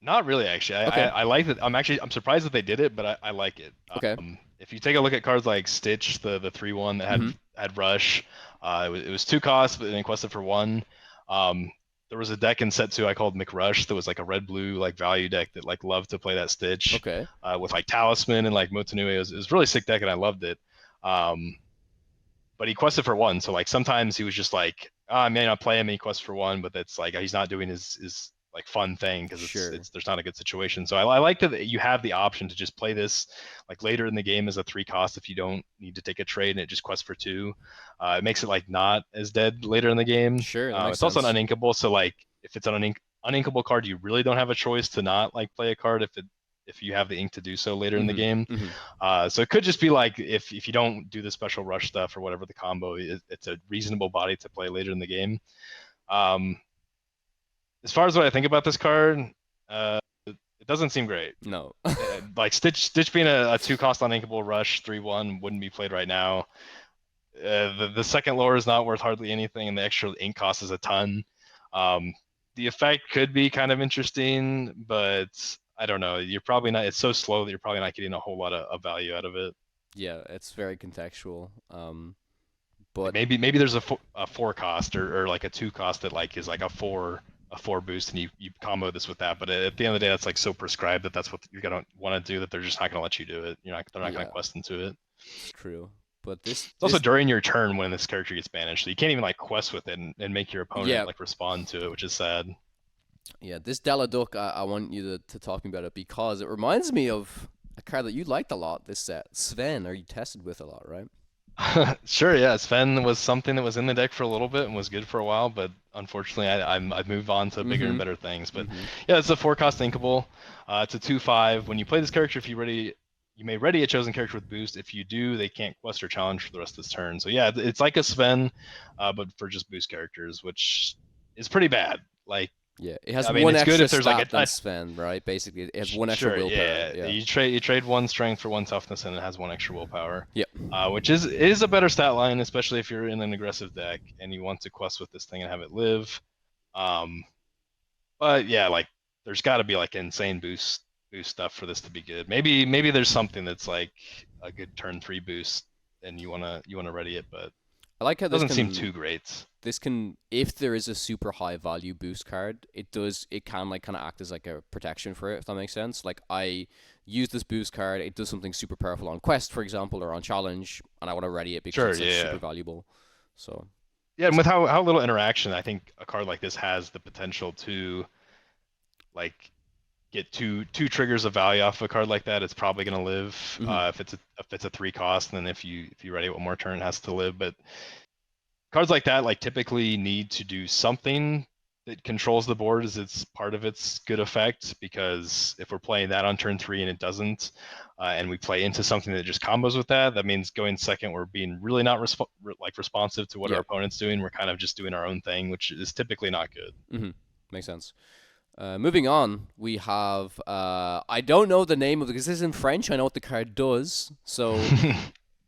Not really, actually. Okay. I like it. I'm surprised that they did it, but I like it. Okay. If you take a look at cards like Stitch, the 3/1 that Hmm. had Rush, it was 2 costs, but then quested for 1. There was a deck in set 2 I called McRush that was like a red blue like value deck that like loved to play that Stitch Okay. with like Talisman and like Motunui. It was a really sick deck, and I loved it. Um, but he quested for 1, so like sometimes he was just like, oh, I may not play him, and he quests for 1, but that's like he's not doing his like fun thing because Sure. it's there's not a good situation. So I like that you have the option to just play this like later in the game as a 3 cost if you don't need to take a trade, and it just quests for 2. It makes it like not as dead later in the game. Sure. That makes It's also sense. an uninkable, so like if it's an uninkable card, you really don't have a choice to not like play a card if you have the ink to do so later in the game. So it could just be like if you don't do the special rush stuff or whatever the combo, it's a reasonable body to play later in the game. As far as what I think about this card, It doesn't seem great. No. Like Stitch being a 2-cost uninkable rush 3/1 wouldn't be played right now. The second lore is not worth hardly anything, and the extra ink cost is a ton. Um, the effect could be kind of interesting, but I don't know. You're probably not. It's so slow that you're probably not getting a whole lot of value out of it. Yeah, it's very contextual. Like But maybe there's a 4 cost or like a 2 cost that like is like a four boost, and you combo this with that. But at the end of the day, that's like so prescribed that that's what you're gonna want to do, that they're just not gonna let you do it. They're not gonna yeah, quest into it. it's true. But this It's also this during your turn when this character gets banished, so you can't even like quest with it and make your opponent yeah, like respond to it, which is sad. yeah, this Duck, I want you to talk to me about it because it reminds me of a card that you liked a lot this set. Sven, are you tested with a lot, right? Sure, yeah. Sven was something that was in the deck for a little bit and was good for a while, but unfortunately, I've moved on to bigger and Mm-hmm. better things. But Mm-hmm. yeah, it's a 4 cost inkable. It's a 2/5. When you play this character, if you may ready a chosen character with boost. If you do, they can't quest or challenge for the rest of this turn. So yeah, it's like a Sven, but for just boost characters, which is pretty bad. Like, Yeah, it has I mean, one it's good extra if there's like stat than Sven, right? Basically, it has one extra sure, willpower. yeah. Yeah. You trade 1 strength for 1 toughness, and it has 1 extra willpower, Yep. which is a better stat line, especially if you're in an aggressive deck and you want to quest with this thing and have it live. Um, but yeah, like there's got to be like insane boost stuff for this to be good. Maybe there's something that's like a good turn 3 boost, and you wanna ready it, but it I like how doesn't seem too great. if there is a super high value boost card, it can like kind of act as like a protection for it, if that makes sense. Like I use this boost card, it does something super powerful on quest, for example, or on challenge, and I want to ready it because Sure, it's like yeah. super valuable. So Yeah, and with how little interaction, I think a card like this has the potential to like get two triggers of value off of a card like that. It's probably going to live mhm. if it's a 3 cost, and then if you ready it one more turn, it has to live. But cards like that like typically need to do something that controls the board as it's part of its good effect, because if we're playing that on turn 3 and it doesn't, and we play into something that just combos with that, that means going second we're being really not responsive to what our Yeah. opponent's doing. We're kind of just doing our own thing, which is typically not good. Makes sense. Moving on, we have I don't know the name of it because this is in French. I know what the card does, so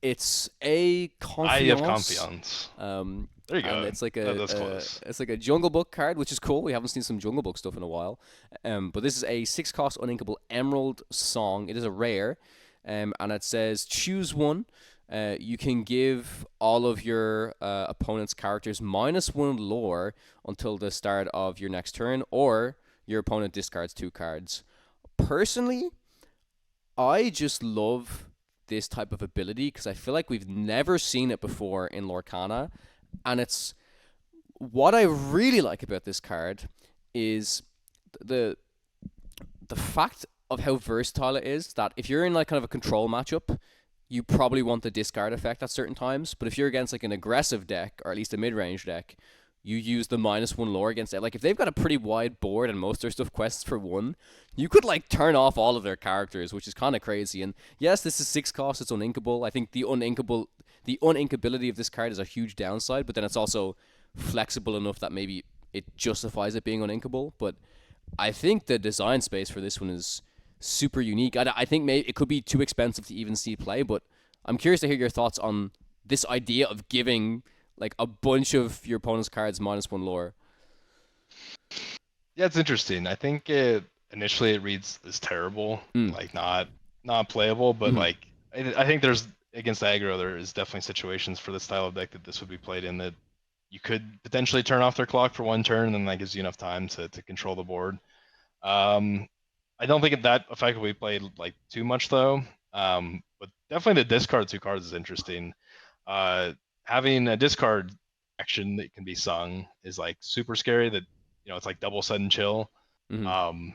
it's a Eye of confiance. Confiance. Um, There you and go. it's like That's close. it's like a Jungle Book card, which is cool. We haven't seen some Jungle Book stuff in a while. But this is a 6 cost uninkable Emerald Song. It is a rare, and it says choose one. You can give all of your opponent's characters -1 lore until the start of your next turn, or your opponent discards 2 cards. Personally, I just love this type of ability because I feel like we've never seen it before in Lorcana, and it's what I really like about this card is the the fact of how versatile it is. That if you're in like kind of a control matchup, you probably want the discard effect at certain times. But if you're against like an aggressive deck or at least a mid-range deck, you use the -1 lore against it. Like if they've got a pretty wide board and most of their stuff quests for 1, you could like turn off all of their characters, which is kind of crazy. And yes, this is 6 cost, it's uninkable. I think the uninkability of this card is a huge downside, but then it's also flexible enough that maybe it justifies it being uninkable. But I think the design space for this one is super unique. I think maybe it could be too expensive to even see play, but I'm curious to hear your thoughts on this idea of giving like a bunch of your opponent's cards -1 lore. Yeah, it's interesting. I think initially it reads as terrible, Mm. like not playable, but Mm-hmm. like I think there's against aggro there is definitely situations for this style of deck that this would be played in, that you could potentially turn off their clock for 1 turn, and then that gives you enough time to control the board. I don't think that effect will be played like too much though. But definitely the discard 2 cards is interesting. Having a discard action that can be sung is like super scary. That it's like double sudden chill. Mm-hmm. Um,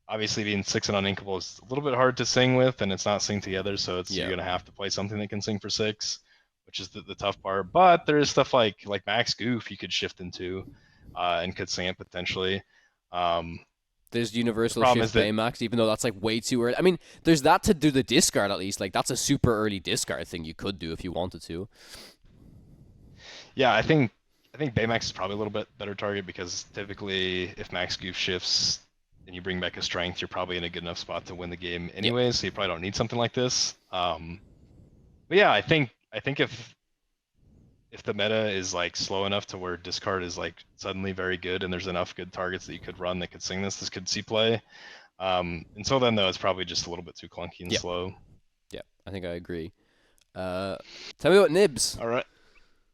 Obviously being 6 and uninkable is a little bit hard to sing with, and it's not synced together, so you're Yeah. gonna have to play something that can sing for 6, which is the tough part. But there is stuff like Max Goof you could shift into, and could sing it potentially. Um, There's the Universal problem is Shift that Baymax, even though that's like way too early. I mean, there's that to do the discard at least. Like that's a super early discard thing you could do if you wanted to. yeah, I think Baymax is probably a little bit better target, because typically if Max Goof shifts, and you bring back a strength, you're probably in a good enough spot to win the game anyway. So you probably don't need something like this. But yeah, I think if the meta is like slow enough to where discard is like suddenly very good and there's enough good targets that you could run that could sing this could see play. Until then though, it's probably just a little bit too clunky and slow. Yeah, I think I agree. Tell me about Nibs. All right.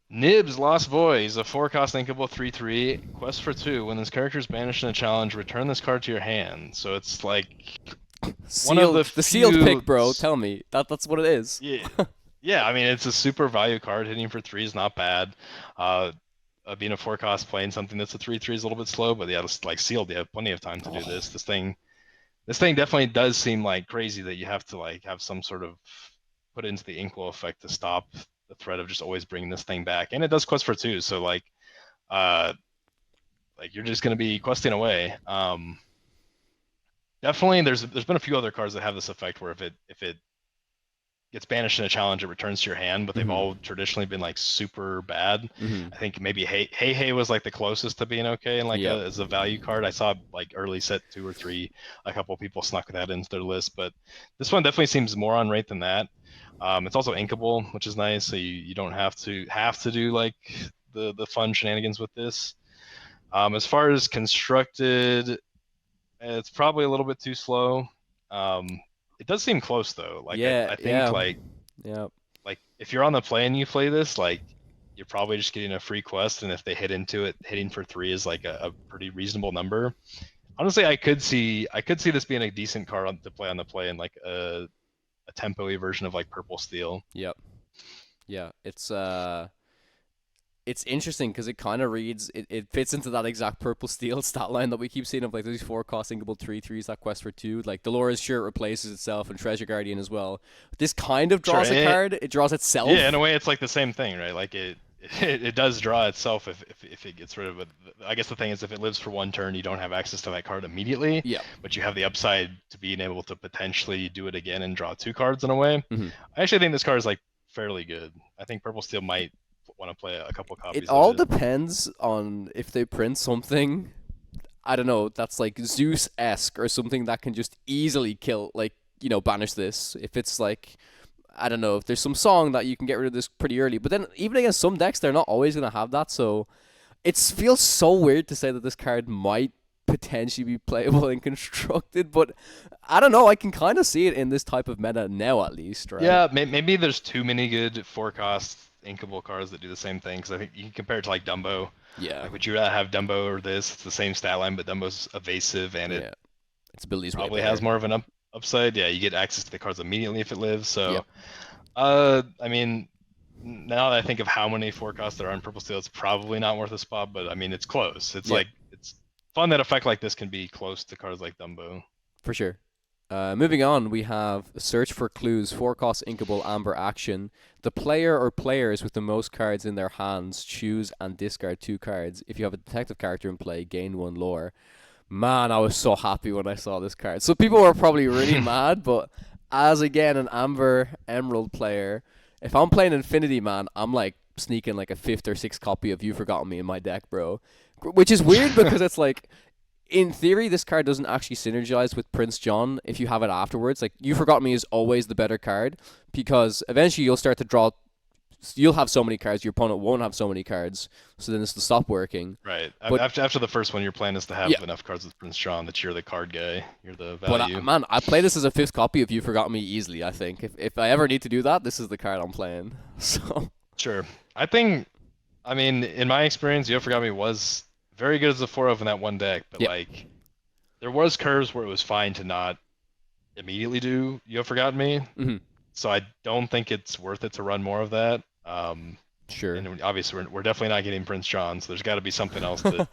Nibs, Lost Boy. He's a 4-cost inkable 3/3. Quest for 2. When this character is banished in a challenge, return this card to your hand. So it's like one of the sealed pick, bro. Tell me that's what it is. Yeah, yeah. I mean, it's a super value card. Hitting for 3 is not bad. Being a 4-cost playing something that's a 3/3 is a little bit slow, but yeah, it's like sealed. You have plenty of time to do this. This thing definitely does seem like crazy that you have to like have some sort of put into the inkwell effect to stop the threat of just always bringing this thing back. And it does quest for 2, so like you're just gonna be questing away. Definitely, there's been a few other cards that have this effect where if it gets banished in a challenge, it returns to your hand, but they've all traditionally been like super bad. I think maybe Hey was like the closest to being okay and like as a value card. I saw like early set 2 or 3, a couple of people snuck that into their list, but this one definitely seems more on rate than that. It's also inkable, which is nice, so you don't have to do like the fun shenanigans with this. As far as constructed, it's probably a little bit too slow. It does seem close though. Like I think like if you're on the play and you play this, like you're probably just getting a free quest, and if they hit into it, hitting for 3 is like a pretty reasonable number. Honestly, I could see this being a decent card to play on the play in like a tempo-y version of like Purple Steel. Yep. Yeah, it's interesting because it kind of reads, it fits into that exact Purple Steel stat line that we keep seeing of like these 4-cost inkable 3/3s that quest for 2. Like Dolores sure replaces itself and Treasure Guardian as well. This kind of draws a card. It draws itself. Yeah, in a way, it's like the same thing, right? Like it does draw itself if it gets rid of it. I guess the thing is if it lives for 1 turn, you don't have access to that card immediately. Yeah. But you have the upside to being able to potentially do it again and draw 2 cards in a way. I actually think this card is like fairly good. I think Purple Steel might want to play a couple copies. It all depends on if they print something, I don't know, that's like Zeus-esque or something that can just easily kill, like, banish this. If it's like, I don't know, if there's some song that you can get rid of this pretty early. But then even against some decks, they're not always going to have that. So it feels so weird to say that this card might potentially be playable and constructed, but I don't know, I can kind of see it in this type of meta now at least, right? Yeah, maybe there's too many good 4-cost inkable cards that do the same thing, because I think you can compare it to like Dumbo. Yeah. Like, would you rather have Dumbo or this? It's the same stat line, but Dumbo's evasive and its abilities probably has more of an upside. Yeah, you get access to the cards immediately if it lives. So, I mean, now that I think of how many 4-costs there are in Purple Steel, it's probably not worth a spot, but I mean, it's close. It's like, it's fun that effect like this can be close to cards like Dumbo. For sure. Moving on, we have Search for Clues, 4-cost inkable amber action. The player or players with the most cards in their hands choose and discard 2 cards. If you have a detective character in play, gain 1 lore. Man, I was so happy when I saw this card. So people were probably really mad, but as, again, an amber emerald player, if I'm playing Infinity, man, I'm like sneaking like a 5th or 6th copy of You Forgotten Me in my deck, bro. Which is weird because it's like, in theory, this card doesn't actually synergize with Prince John if you have it afterwards. Like, You Forgot Me is always the better card because eventually you'll start to draw. You'll have so many cards, your opponent won't have so many cards, so then this will stop working. Right. But after the first one, your plan is to have enough cards with Prince John that you're the card guy. You're the value. But, man, I play this as a 5th copy of You Forgot Me easily, I think. If I ever need to do that, this is the card I'm playing. So Sure. I mean, in my experience, You Forgot Me was very good as a 4 of in that one deck, but like there was curves where it was fine to not immediately do You Have Forgotten Me. So I don't think it's worth it to run more of that. Sure. And obviously we're definitely not getting Prince John, so there's got to be something else that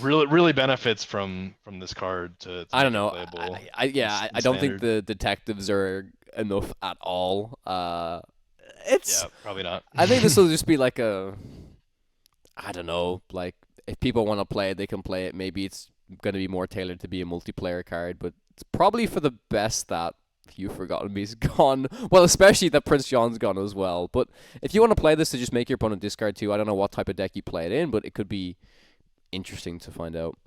really benefits from this card to I don't know. I don't think standard. the detectives are enough at all. It's probably not. I think this will just be like I don't know, like if people want to play it, they can play it. Maybe it's going to be more tailored to be a multiplayer card, but it's probably for the best that You've Forgotten Me's gone. Well, especially that Prince John's gone as well. But if you want to play this to just make your opponent discard 2, I don't know what type of deck you play it in, but it could be interesting to find out.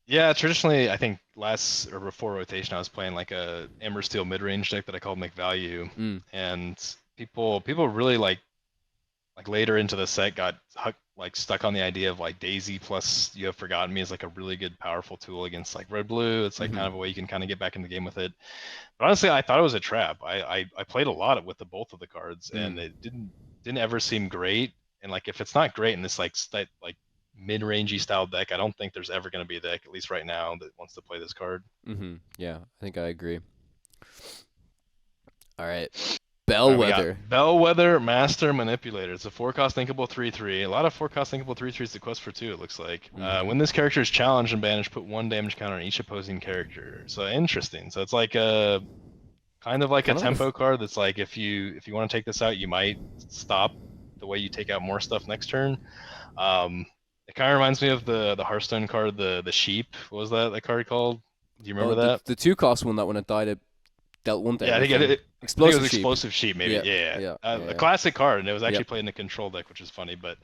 Yeah, traditionally, I think last or before rotation, I was playing like a Amber Steel mid-range deck that I called McValue, Mm. and people really like later into the set got like stuck on the idea of like Daisy plus You Have Forgotten Me is like a really good powerful tool against like red blue. It's like Mm-hmm. kind of a way you can kind of get back in the game with it. But honestly, I thought it was a trap. I played a lot with the both of the cards, and Mm. it didn't ever seem great. And like if it's not great in this like mid-rangey style deck, I don't think there's ever going to be a deck, at least right now, that wants to play this card. Mm-hmm. Yeah, I think I agree. All right. All right, we got Bellwether. Bellwether Master Manipulator. It's a 4-cost thinkable 3/3. A lot of 4-cost thinkable 3/3s to quest for 2, it looks like. Mm-hmm. When this character is challenged and banished, put 1 damage counter on each opposing character. So interesting. So it's like a kind of like a Kind of like a tempo card that's like if you want to take this out, you might stop the way you take out more stuff next turn. It kind of reminds me of the Hearthstone card, the sheep. What was that card called? Do you oh remember the that? the two cost one that when it died it dealt one to Yeah, everything. I think it was Explosive sheep. Explosive Sheep, maybe. Yeah. Yeah, Yeah. yeah. Yeah. A Yeah. classic card, and it was actually Yep. played in the control deck, which is funny. But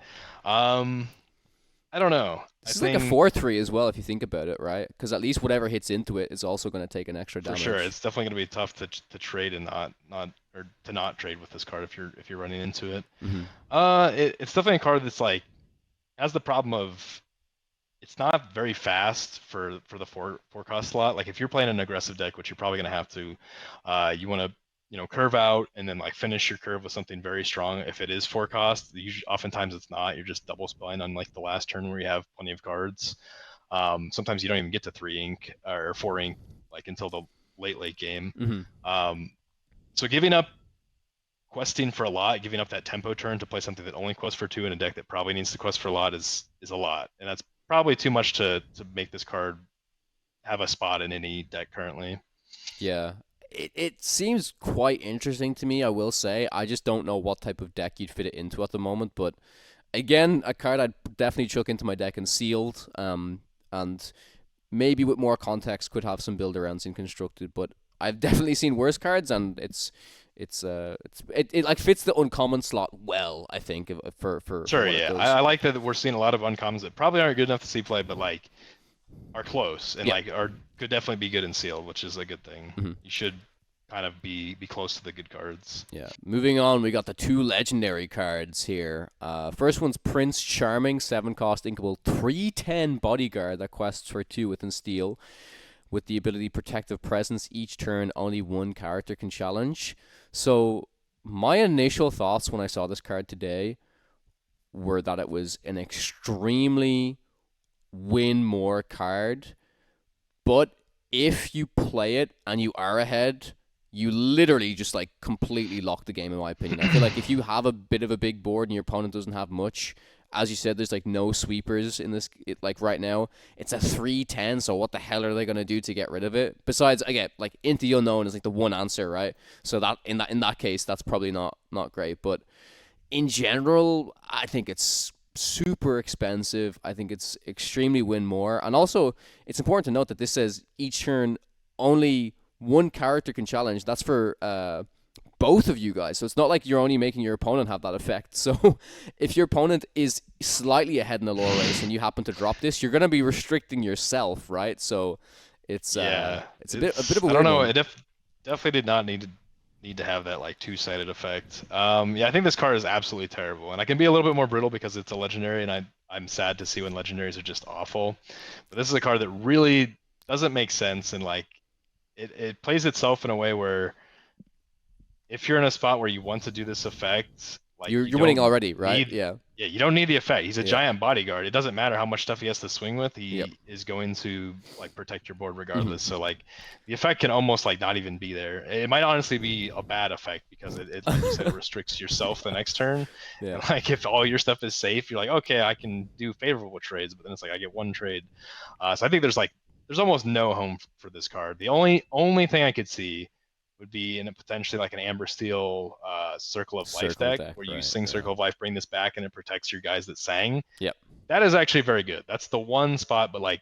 um, I don't know. I This is like a think 4/3 as well if you think about it, right? Because at least whatever hits into it is also going to take an extra for sure damage. it's definitely going to be tough to trade and not or to not trade with this card if you're running into it. Mm-hmm. It's definitely a card that's like has the problem of it's not very fast for the four cost slot. Like if you're playing an aggressive deck, which you're probably gonna have to, you want to curve out and then like finish your curve with something very strong. If it is 4 cost, usually oftentimes it's not. You're just double spelling on like the last turn where you have plenty of cards. Sometimes you don't even get to 3 ink or 4 ink like until the late game. Mm-hmm. Um, so giving up questing for a lot, giving up that tempo turn to play something that only quests for 2 in a deck that probably needs to quest for a lot is a lot, and that's probably too much to make this card have a spot in any deck currently. Yeah. It seems quite interesting to me, I will say. I just don't know what type of deck you'd fit it into at the moment, but again, a card I'd definitely chuck into my deck and sealed. And maybe with more context could have some build arounds in constructed, but I've definitely seen worse cards, and it like fits the uncommon slot well. I think for Sure, what it yeah, does. I like that we're seeing a lot of uncommons that probably aren't good enough to see play, but like are close and Yeah. like are could definitely be good in sealed, which is a good thing. Hmm. You should kind of be close to the good cards. Yeah. Moving on, we got the two legendary cards here. First one's Prince Charming, 7 cost inkable 3/10 bodyguard that quests for 2 within steel. With the ability Protective Presence, each turn only one character can challenge. So my initial thoughts when I saw this card today were that it was an extremely win more card, but if you play it and you are ahead, you literally just like completely lock the game in my opinion. I feel like if you have a bit of a big board and your opponent doesn't have much, as you said, there's like no sweepers in this. Like right now, it's a 3/10. So what the hell are they gonna do to get rid of it? Besides, again, like Into the Unknown is like the one answer, right? So that in that case, that's probably not great. But in general, I think it's super expensive. I think it's extremely win more. And also, it's important to note that this says each turn only one character can challenge. That's for both of you guys. So it's not like you're only making your opponent have that effect. So if your opponent is slightly ahead in the lore race and you happen to drop this, you're going to be restricting yourself, right? So Yeah, it's a bit of a I don't weird know. one. It definitely did not need to have that like two-sided effect. Yeah, I think this card is absolutely terrible, and I can be a little bit more brittle because it's a legendary, and I'm sad to see when legendaries are just awful. But this is a card that really doesn't make sense, and like it plays itself in a way where if you're in a spot where you want to do this effect, like you You're winning don't already, right? need, Yeah. yeah, you don't need the effect. He's a Yeah. giant bodyguard. It doesn't matter how much stuff he has to swing with. Yep. He is going to like protect your board Hmm. regardless. So like the effect can almost like not even be there. It might honestly be a bad effect because it like you said, it restricts yourself the next turn. Yeah. And like if all your stuff is safe, you're like, okay, I can do favorable trades, but then it's like I get one trade. So I think there's almost no home for this card. The only thing I could see would be in a potentially like an Amber Steel Circle of Life Circle deck deck, where you right? sing Yeah. Circle of Life, bring this back, and it protects your guys that sang. Yep. That is actually very good. That's the one spot, but like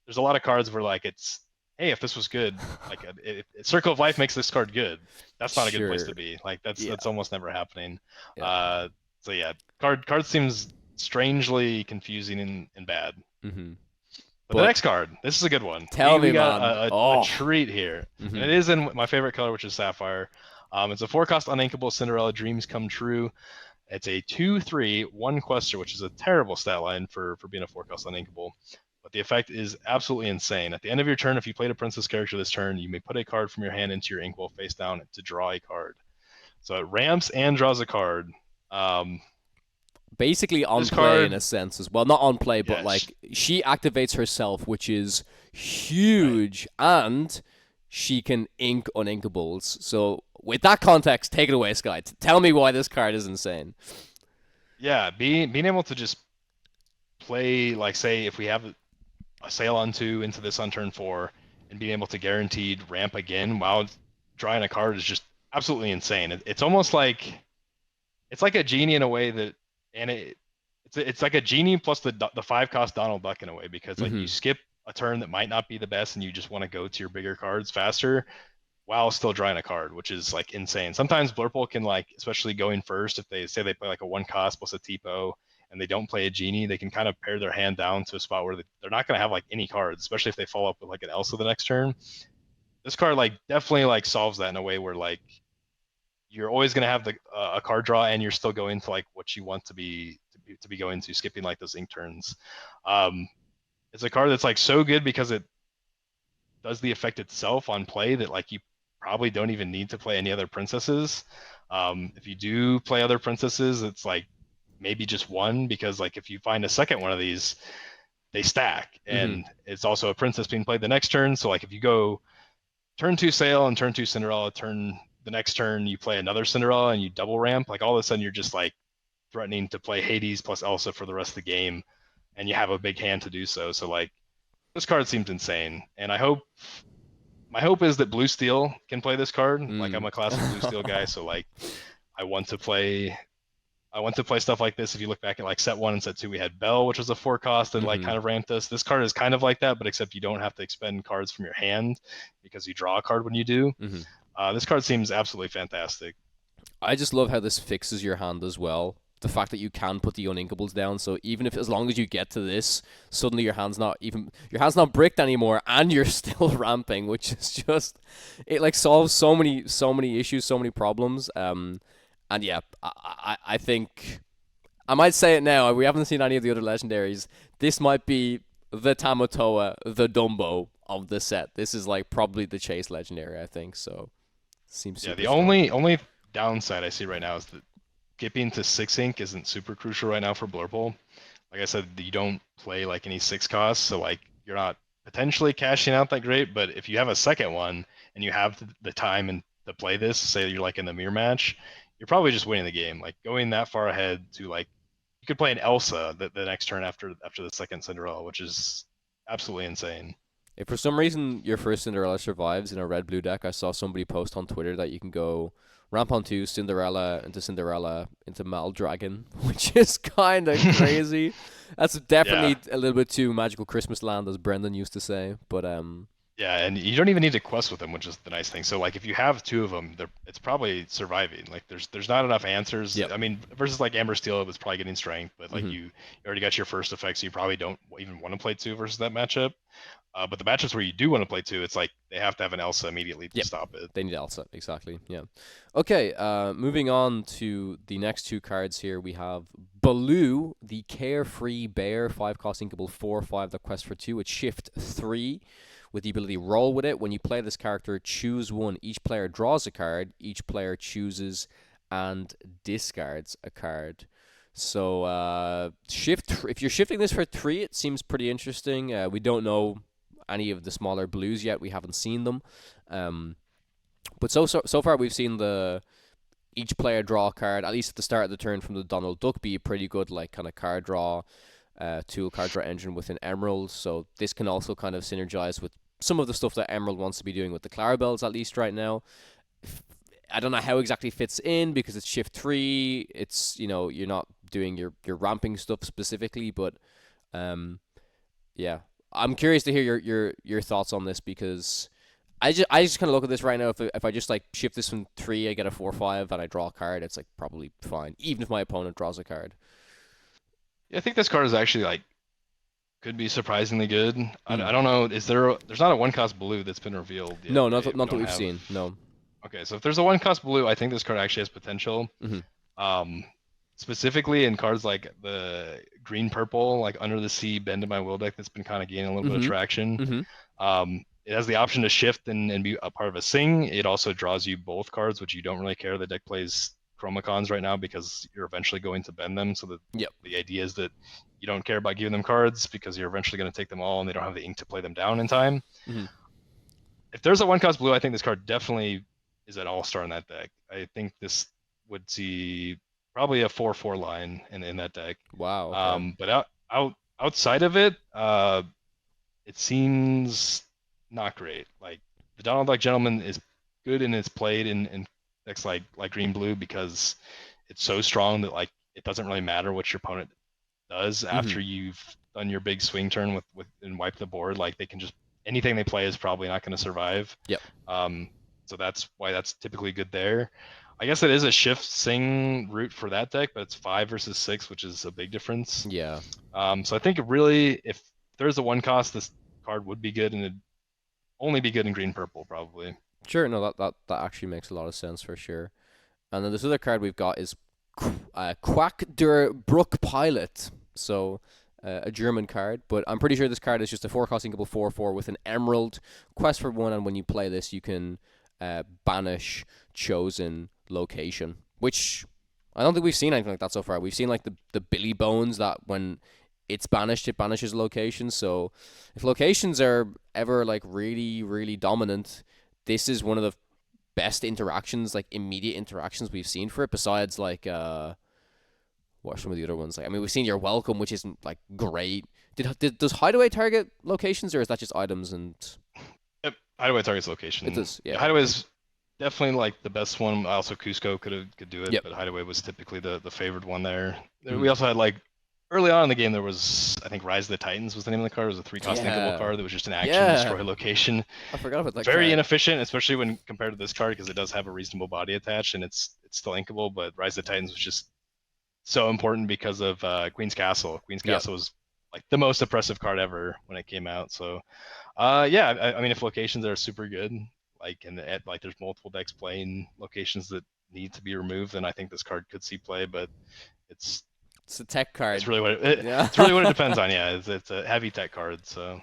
there's a lot of cards where like it's hey, if this was good, like Circle of Life makes this card good. That's not a good place Sure. to be. Like that's Yeah. that's almost never happening. Yeah. So yeah, card seems strangely confusing and bad. Hmm. But the But next card, this is a good one. tell We me, got man. a Oh. treat here, and Hmm. it is in my favorite color, which is sapphire. It's a 4-cost uninkable Cinderella Dreams Come True. It's a 2/3 1 Quester, which is a terrible stat line for being a 4-cost uninkable. But the effect is absolutely insane. At the end of your turn, if you played a princess character this turn, you may put a card from your hand into your inkwell face down to draw a card. So it ramps and draws a card. Um, Basically on this play in card, a sense as well. Not on play, but yeah, like she activates herself, which is right. huge, and she can ink uninkables. So with that context, take it away, Sky. Tell me why this card is insane. Yeah, being able to just play, like, say, if we have a sail on 2 into this on turn 4, and being able to guaranteed ramp again while drawing a card is just absolutely insane. It's almost like it's like a genie in a way that, and it's like a genie plus the 5-cost Donald Duck in a way, because like you Hmm. skip a turn that might not be the best and you just want to go to your bigger cards faster while still drawing a card, which is like insane. Sometimes Blurple can, like, especially going first, if they say they play like a 1 cost plus a Tipo and they don't play a genie, they can kind of pare their hand down to a spot where they're not going to have like any cards, especially if they follow up with like an Elsa the next turn. This card like definitely like solves that in a way where like you're always going to have a card draw and you're still going to like what you want to be going to, skipping like those ink turns. Um, it's a card that's like so good because it does the effect itself on play that like you probably don't even need to play any other princesses. If you do play other princesses, it's like maybe just one, because like if you find a second one of these, they stack, Hmm. and it's also a princess being played the next turn. So like if you go turn 2 Sail and turn 2 Cinderella, turn the next turn you play another Cinderella and you double ramp, like all of a sudden you're just like threatening to play Hades plus Elsa for the rest of the game, and you have a big hand to do so. So like this card seems insane, and my hope is that Blue Steel can play this card. Like I'm Mm. a classic Blue Steel guy, so like I want to play I want to play stuff like this. If you look back at like set 1 and set 2, we had Bell, which was a 4-cost that like Hmm. kind of ramped us. This card is kind of like that, but except you don't have to expend cards from your hand because you draw a card when you do. Hmm. This card seems absolutely fantastic. I just love how this fixes your hand as well. The fact that you can put the uninkables down, so even if as long as you get to this, suddenly your hand's not bricked anymore, and you're still ramping, which is just it like solves so many issues, so many problems. And yeah, I think I might say it now. We haven't seen any of the other legendaries. This might be the Tamatoa, the Dumbo of the set. This is like probably the Chase legendary, I think. So seems Yeah, super the strong. only downside I see right now is that skipping to 6 ink isn't super crucial right now for Blurple. Like I said, you don't play like any 6 costs, so like you're not potentially cashing out that great. But if you have a second one and you have the time and to play this, say you're like in the mirror match, you're probably just winning the game. Like going that far ahead to like you could play an Elsa the next turn after the second Cinderella, which is absolutely insane. If for some reason your first Cinderella survives in a red blue deck, I saw somebody post on Twitter that you can go ramp on 2 Cinderella into Mal Dragon, which is kind of crazy. That's Yeah, definitely a little bit too magical Christmas land, as Brendan used to say. But yeah, and you don't even need to quest with them, which is the nice thing. So like if you have 2 of them, it's probably surviving. Like there's not enough answers. yep. I mean, versus like Amber Steel, it was probably getting strength, but like Hmm. you already got your first effect, so you probably don't even want to play 2 versus that matchup. But the matchups where you do want to play 2, it's like they have to have an Elsa immediately to Yep. stop it. They need Elsa, exactly. Yeah. Okay, moving on to the next two cards here. We have Baloo, the Carefree Bear, 5-cost inkable 4/5 that quests for 2. It's shift 3 with the ability roll with it. When you play this character, choose one. Each player draws a card. Each player chooses and discards a card. So if you're shifting this for 3, it seems pretty interesting. We don't know any of the smaller blues yet. We haven't seen them. Um, but so far we've seen the each player draw a card at least at the start of the turn from the Donald Duck be a pretty good like kind of card draw tool card draw engine within Emerald. So this can also kind of synergize with some of the stuff that Emerald wants to be doing with the Clarabelles at least right now. I don't know how exactly fits in because it's shift 3. It's you're not doing your ramping stuff specifically, but um yeah, I'm curious to hear your thoughts on this because I just kind of look at this right now. If I just like shift this from 3, I get a 4/5, and I draw a card. It's like probably fine, even if my opponent draws a card. Yeah, I think this card is actually like could be surprisingly good. Mm. I don't know. There's not a one cost blue that's been revealed yet, No, right? We not that don't we've have. seen. No. Okay, so if there's a one cost blue, I think this card actually has potential. Hmm. Um, Specifically in cards like the green purple, like Under the Sea, Bend in My Will deck that's been kind of gaining a little bit of Hmm. traction. Hmm. It has the option to shift and be a part of a sing. It also draws you both cards, which you don't really care. The deck plays Chromacons right now because you're eventually going to bend them. So Yep. the idea is that you don't care about giving them cards because you're eventually going to take them all and they don't have the ink to play them down in time. Hmm. If there's a one cost blue, I think this card definitely is an all star in that deck. I think this would see probably a 4/4 line in that deck. Wow. Okay. But outside of it, it seems not great. Like the Donald Duck Gentleman is good and it's played in decks like green blue because it's so strong that like it doesn't really matter what your opponent does Hmm. after you've done your big swing turn with and wipe the board. Like they can just anything they play is probably not going to survive. Yep. Um, so that's why that's typically good there. I guess it is a shift sing route for that deck, but it's 5 versus 6, which is a big difference. Yeah. So I think really, if there's a one cost, this card would be good, and it'd only be good in green purple probably. Sure. No, that actually makes a lot of sense for sure. And then this other card we've got is Quack der Brook Pilot. So a German card, but I'm pretty sure this card is just a 4 cost inkable 4/4 with an emerald quest for 1. And when you play this, you can banish chosen location, which I don't think we've seen anything like that so far. We've seen like the Billy Bones that when it's banished, it banishes locations. So if locations are ever like really, really dominant, this is one of the best interactions, like immediate interactions we've seen for it. Besides, like, what are some of the other ones? Like, I mean, we've seen Your Welcome, which isn't like great. Does Hideaway target locations, or is that just items? And Yep, Hideaway targets it location. does, yeah. Hideaway is definitely like the best one. Also, Cusco could do it, Yep. but Hideaway was typically the favored one there. Mm. We also had like early on in the game there was I think Rise of the Titans was the name of the card. It was a 3 cost inkable Yeah. card that was just an action Yeah. destroy location. I forgot about that Very card. inefficient, especially when compared to this card because it does have a reasonable body attached and it's still inkable. But Rise of the Titans was just so important because of Queen's Castle. Queen's Yep. Castle was like the most oppressive card ever when it came out. So, yeah, I mean, if locations are super good, like like there's multiple decks playing locations that need to be removed, then I think this card could see play. But it's It's a tech card. it's really Yeah. it's really what it depends on. Yeah, it's a heavy tech card. So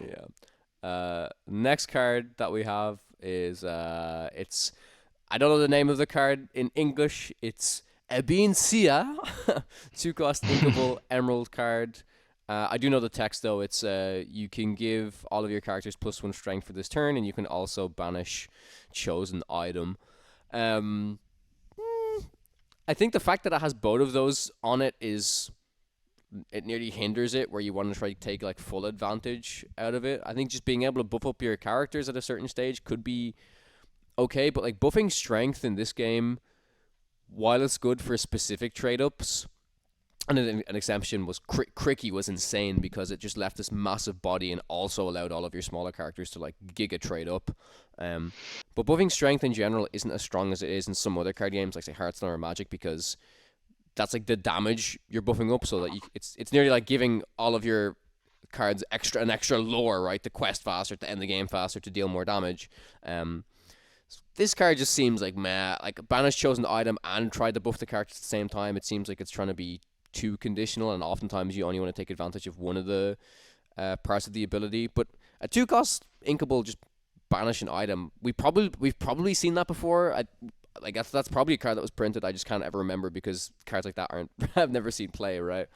Yeah. Next card that we have is it's I don't know the name of the card in English. It's Ebin Sia, 2 cost inkable emerald card. I do know the text though. It's you can give all of your characters +1 strength for this turn, and you can also banish chosen item. Um, I think the fact that it has both of those on it is it nearly hinders it where you want to try to take like full advantage out of it. I think just being able to buff up your characters at a certain stage could be okay, but like buffing strength in this game, while it's good for specific trade ups, and an exemption was Cricky was insane because it just left this massive body and also allowed all of your smaller characters to like giga trade up. But buffing strength in general isn't as strong as it is in some other card games like say Hearthstone or Magic because that's like the damage you're buffing up, so that it's nearly like giving all of your cards an extra lore, right? To quest faster, to end the game faster, to deal more damage. This card just seems like meh. Like banish chosen item and try to buff the characters at the same time. It seems like it's trying to be too conditional, and oftentimes you only want to take advantage of one of the parts of the ability. But a 2 cost inkable just banish an item. We've probably seen that before. Like that's probably a card that was printed. I just can't ever remember because cards like that aren't I've never seen play, right?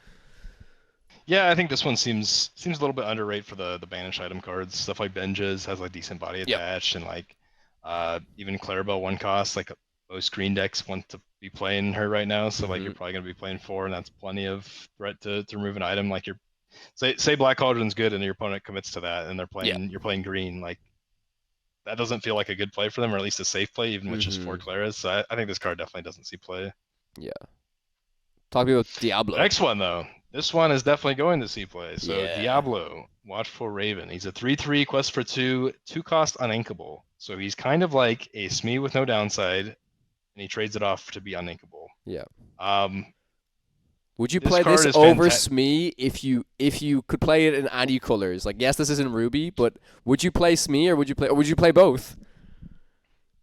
yeah, I think this one seems a little bit underrated for the banish item cards. Stuff like Benja's has like decent body Yep. attached, and like even Clarabelle one cost. Like most green decks want to be playing her right now, so like you're probably gonna be playing 4, and that's plenty of threat to remove an item. Like you're say Black Cauldron's good, and your opponent commits to that, and you're playing green. Like that doesn't feel like a good play for them, or at least a safe play, even with just 4 Claras. So I think this card definitely doesn't see play. Yeah. Talk to me about Diablo. The next one though, this one is definitely going to see play. So Yeah. Diablo, Watchful Raven. He's a 3/3 quest for 2, 2 cost uninkable. So he's kind of like a Smee with no downside, and he trades it off to be uninkable. Yeah. Um, Would you This play card this is over fantastic. Smee if you could play it in any colors? Like, yes, this isn't Ruby, but would you play Smee or would you play both?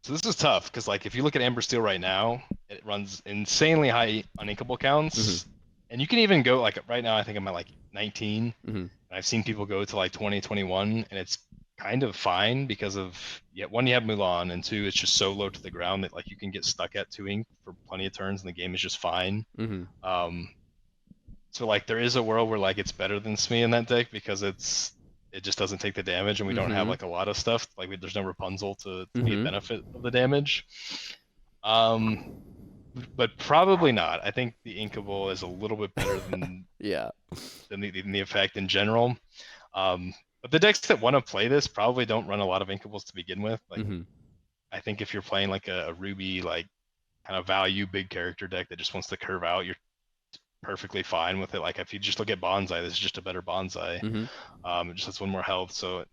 So this is tough because like if you look at Amber Steel right now, it runs insanely high uninkable Mm-hmm. counts, and you can even go like right now I think I'm at like 19, Mm-hmm. and I've seen people go to like 20, 21, and it's kind of fine because of yeah, one you have Mulan, and two it's just so low to the ground that like you can get stuck at 2 ink for plenty of turns, and the game is just fine. Mm-hmm. Um, so like there is a world where like it's better than Smee in that deck because it just doesn't take the damage, and we don't have Mm-hmm. like a lot of stuff. Like there's no Rapunzel to be a Mm-hmm. benefit of the damage. Um, but probably not. I think the Inkable is a little bit better Yeah. than the effect in general. But the decks that want to play this probably don't run a lot of Inkables to begin with. Like Mm-hmm. I think if you're playing like a Ruby like kind of value big character deck that just wants to curve out, you're perfectly fine with it. Like if you just look at Bonsai, this is just a better Bonsai. Mm-hmm. It just has one more health. So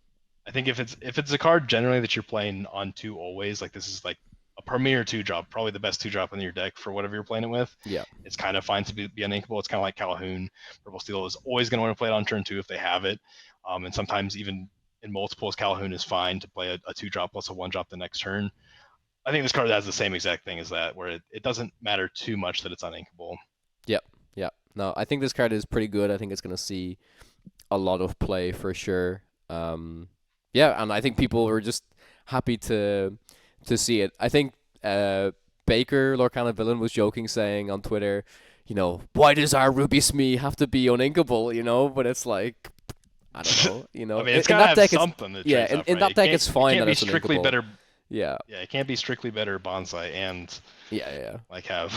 I think if it's a card generally that you're playing on two always, like this is like a premier 2-drop, probably the best 2-drop in your deck for whatever you're playing it with. Yeah. It's kind of fine to be uninkable. It's kind of like Calhoun. Purple Steel is always going to want to play it on turn 2 if they have it. And sometimes even in multiples, Calhoun is fine to play a 2-drop plus a 1-drop the next turn. I think this card has the same exact thing as that, where it doesn't matter too much that it's uninkable. Yep. Yeah. No, I think this card is pretty good. I think it's gonna see a lot of play for sure. Yeah, and I think people are just happy to see it. I think Baker, Lorcana Villain, was joking, saying on Twitter, why does our Ruby Smee have to be uninkable? But it's like, I don't know. I mean, In it's got to that have deck, it's something that yeah. trades off, In right? that deck, it's It fine can't that be it's strictly uninkable. better. Yeah. Yeah, it can't be strictly better bonsai and Yeah. like have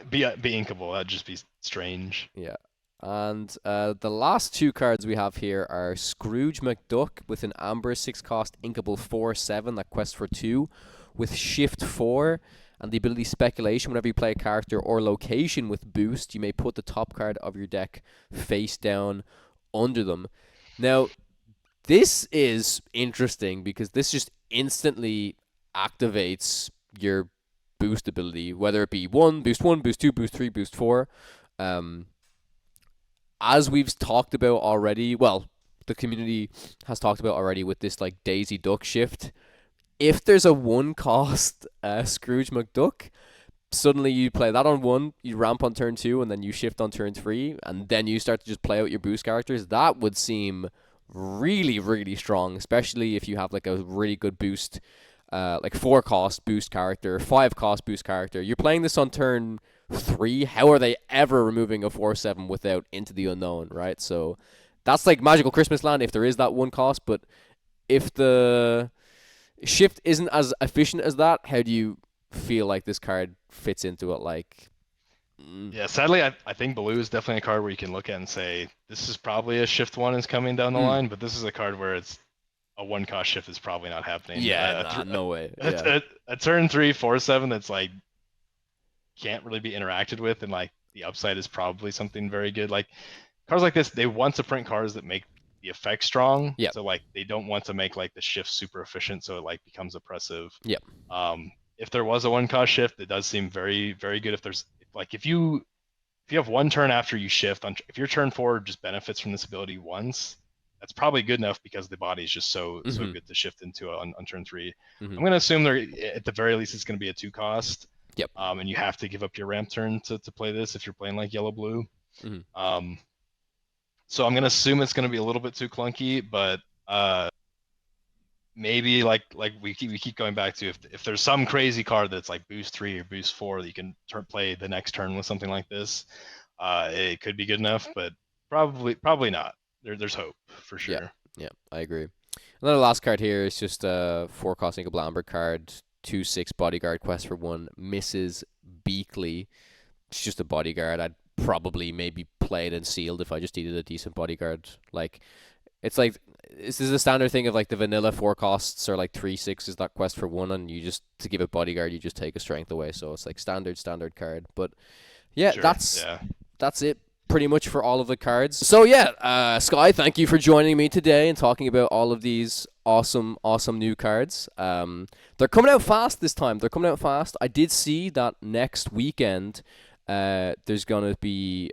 be inkable. That'd just be strange. Yeah. And the last two cards we have here are Scrooge McDuck with an Amber 6-cost inkable 4/7 that quests for 2 with Shift 4 and the ability Speculation. Whenever you play a character or location with boost, you may put the top card of your deck face down under them. Now, this is interesting because this just instantly activates your boost ability, whether it be 1, boost 2, boost 3, boost 4. As we've talked about already, well, the community has talked about already with this like Daisy Duck shift. If there's a 1-cost Scrooge McDuck, suddenly you play that on 1, you ramp on turn 2, and then you shift on turn 3, and then you start to just play out your boost characters. That would seem really, really strong, especially if you have like a really good boost, like 4-cost boost character, 5-cost boost character. You're playing this on turn 3. How are they ever removing a 4/7 without Into the Unknown, right? So that's like Magical Christmas Land if there is that 1 cost, but if the shift isn't as efficient as that, how do you feel like this card fits into it? Like, Yeah, sadly, I think blue is definitely a card where you can look at and say this is probably a shift 1 is coming down the line, but this is a card where it's a 1-cost shift is probably not happening. yeah, no way. Yeah. A turn 3 4/7 that's like can't really be interacted with, and like the upside is probably something very good. Like cards like this, they want to print cards that make the effect strong. Yep. So like they don't want to make like the shift super efficient, so it like becomes oppressive. Yep. If there was a 1-cost shift, it does seem very very good. If you have 1 turn after you shift if your turn 4 just benefits from this ability once, that's probably good enough because the body is just so good to shift into on turn 3. I'm gonna assume they're at the very least it's gonna be a 2-cost. Yep. And you have to give up your ramp turn to play this if you're playing like yellow blue. So I'm gonna assume it's gonna be a little bit too clunky, but maybe like we keep going back to if there's some crazy card that's like boost 3 or boost 4 that you can play the next turn with something like this, it could be good enough, but probably not. There's hope for sure. Yeah, I agree. And then the last card here is just a 4-cost Inkable Amber card, 2/6 bodyguard quest for 1, Mrs. Beakley. It's just a bodyguard. I'd probably maybe play it and sealed if I just needed a decent bodyguard. Like, it's like, this is a standard thing of like the vanilla 4-costs are like 3/6 that quest for 1, and you just, to give it bodyguard, you just take a strength away. So it's like standard card. But yeah, Sure, that's it pretty much for all of the cards. So yeah, Sky, thank you for joining me today and talking about all of these awesome new cards. They're coming out fast this time. I did see that next weekend There's gonna be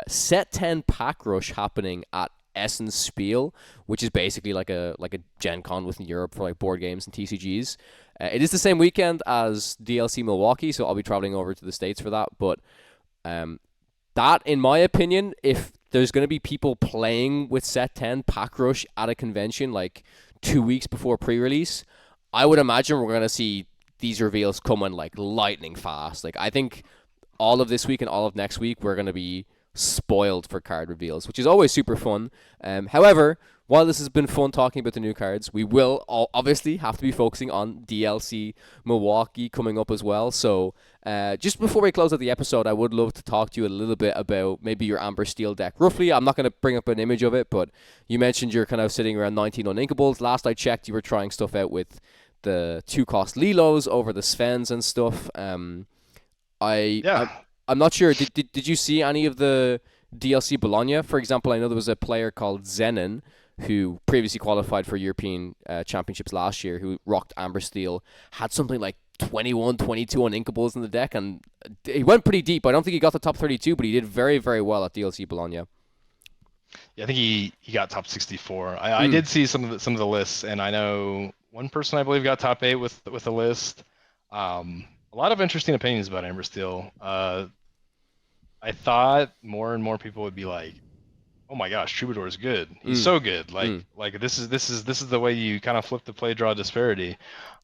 set 10 pack rush happening at Essen Spiel, which is basically like a Gen Con within Europe for like board games and TCGs. It is the same weekend as DLC Milwaukee, so I'll be traveling over to the States for that. But um, that, in my opinion, if there's going to be people playing with set 10 pack rush at a convention like 2 weeks before pre-release, I would imagine we're going to see these reveals coming like lightning fast. Like, I think all of this week and all of next week we're going to be spoiled for card reveals, which is always super fun. However, while this has been fun talking about the new cards, we will obviously have to be focusing on DLC Milwaukee coming up as well. So just before we close out the episode, I would love to talk to you a little bit about maybe your Amber Steel deck. Roughly, I'm not going to bring up an image of it, but you mentioned you're kind of sitting around 19 uninkables. Last I checked, you were trying stuff out with the 2-cost Lilos over the Svens and stuff. I Yeah. I'm not sure. Did you see any of the DLC Bologna? For example, I know there was a player called Zenon who previously qualified for European Championships last year who rocked Amber Steel, had something like 21, 22 uninkables in the deck, and he went pretty deep. I don't think he got the top 32, but he did very, very well at DLC Bologna. Yeah, I think he got top 64. I did see some of the lists, and I know one person I believe got top 8 with the list. A lot of interesting opinions about Amber Steel. I thought more and more people would be like, "Oh my gosh, Troubadour is good. He's so good. Like this is the way you kind of flip the play draw disparity."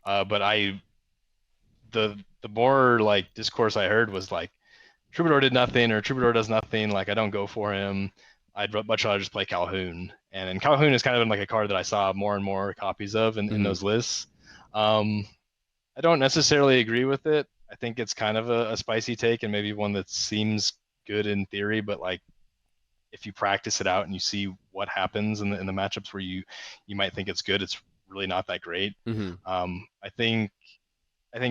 But the more like discourse I heard was like Troubadour did nothing or Troubadour does nothing. Like I don't go for him. I'd much rather just play Calhoun. And Calhoun has kind of been like a card that I saw more and more copies of in those lists. I don't necessarily agree with it. I think it's kind of a spicy take and maybe one that seems good in theory, but like if you practice it out and you see what happens in the matchups where you might think it's good, it's really not that great. Mm-hmm. I think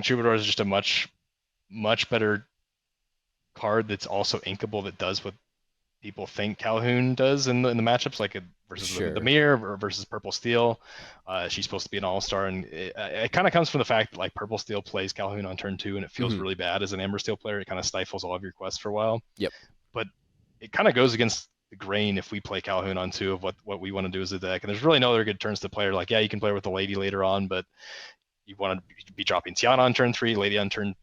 Troubadour is just a much better card that's also inkable that does what people think Calhoun does in the matchups, like versus Sure. the Mirror or versus Purple Steel. She's supposed to be an all-star, and it kind of comes from the fact that like Purple Steel plays Calhoun on turn 2, and it feels really bad as an Amber Steel player. It kind of stifles all of your quests for a while. Yep. But it kind of goes against the grain if we play Calhoun on 2 of what we want to do as a deck. And there's really no other good turns to play. Like, yeah, you can play with the Lady later on, but you want to be dropping Tiana on turn 3. Lady on turn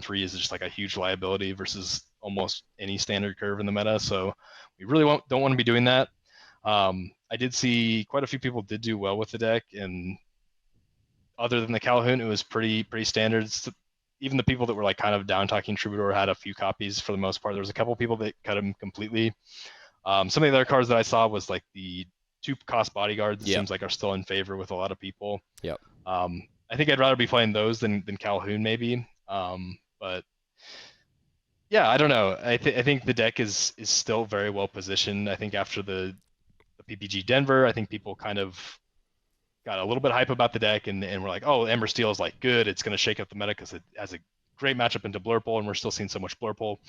3 is just like a huge liability versus almost any standard curve in the meta. So we really don't want to be doing that. I did see quite a few people did do well with the deck, and other than the Calhoun, it was pretty standard. Even the people that were like kind of down talking Troubadour had a few copies for the most part. There was a couple people that cut him completely. Some of the other cards that I saw was like the 2-cost bodyguards. It seems like are still in favor with a lot of people. Yep. I think I'd rather be playing those than Calhoun maybe. But yeah, I don't know. I think the deck is still very well positioned. I think after the PPG Denver, I think people kind of got a little bit hype about the deck and we're like, oh, Ember Steel is like good. It's going to shake up the meta because it has a great matchup into Blurple, and we're still seeing so much Blurple.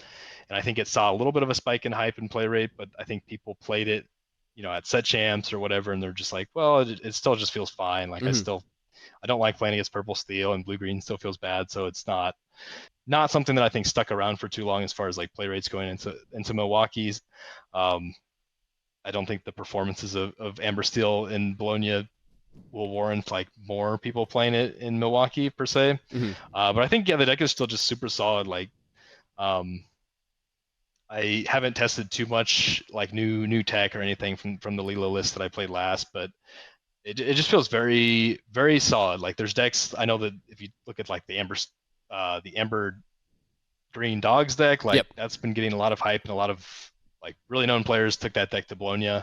And I think it saw a little bit of a spike in hype and play rate, but I think people played it, at set champs or whatever, and they're just like, well, it still just feels fine. Like I don't like playing against Purple Steel, and Blue Green still feels bad, so it's not something that I think stuck around for too long as far as like play rates going into Milwaukee's. I don't think the performances of Amber Steel in Bologna will warrant like more people playing it in Milwaukee per se. But I think the deck is still just super solid. Like I haven't tested too much like new tech or anything from the Lilo list that I played last, but it just feels very, very solid. Like there's decks, I know that if you look at like the Amber Green Dogs deck, like that's been getting a lot of hype, and a lot of like really known players took that deck to Bologna,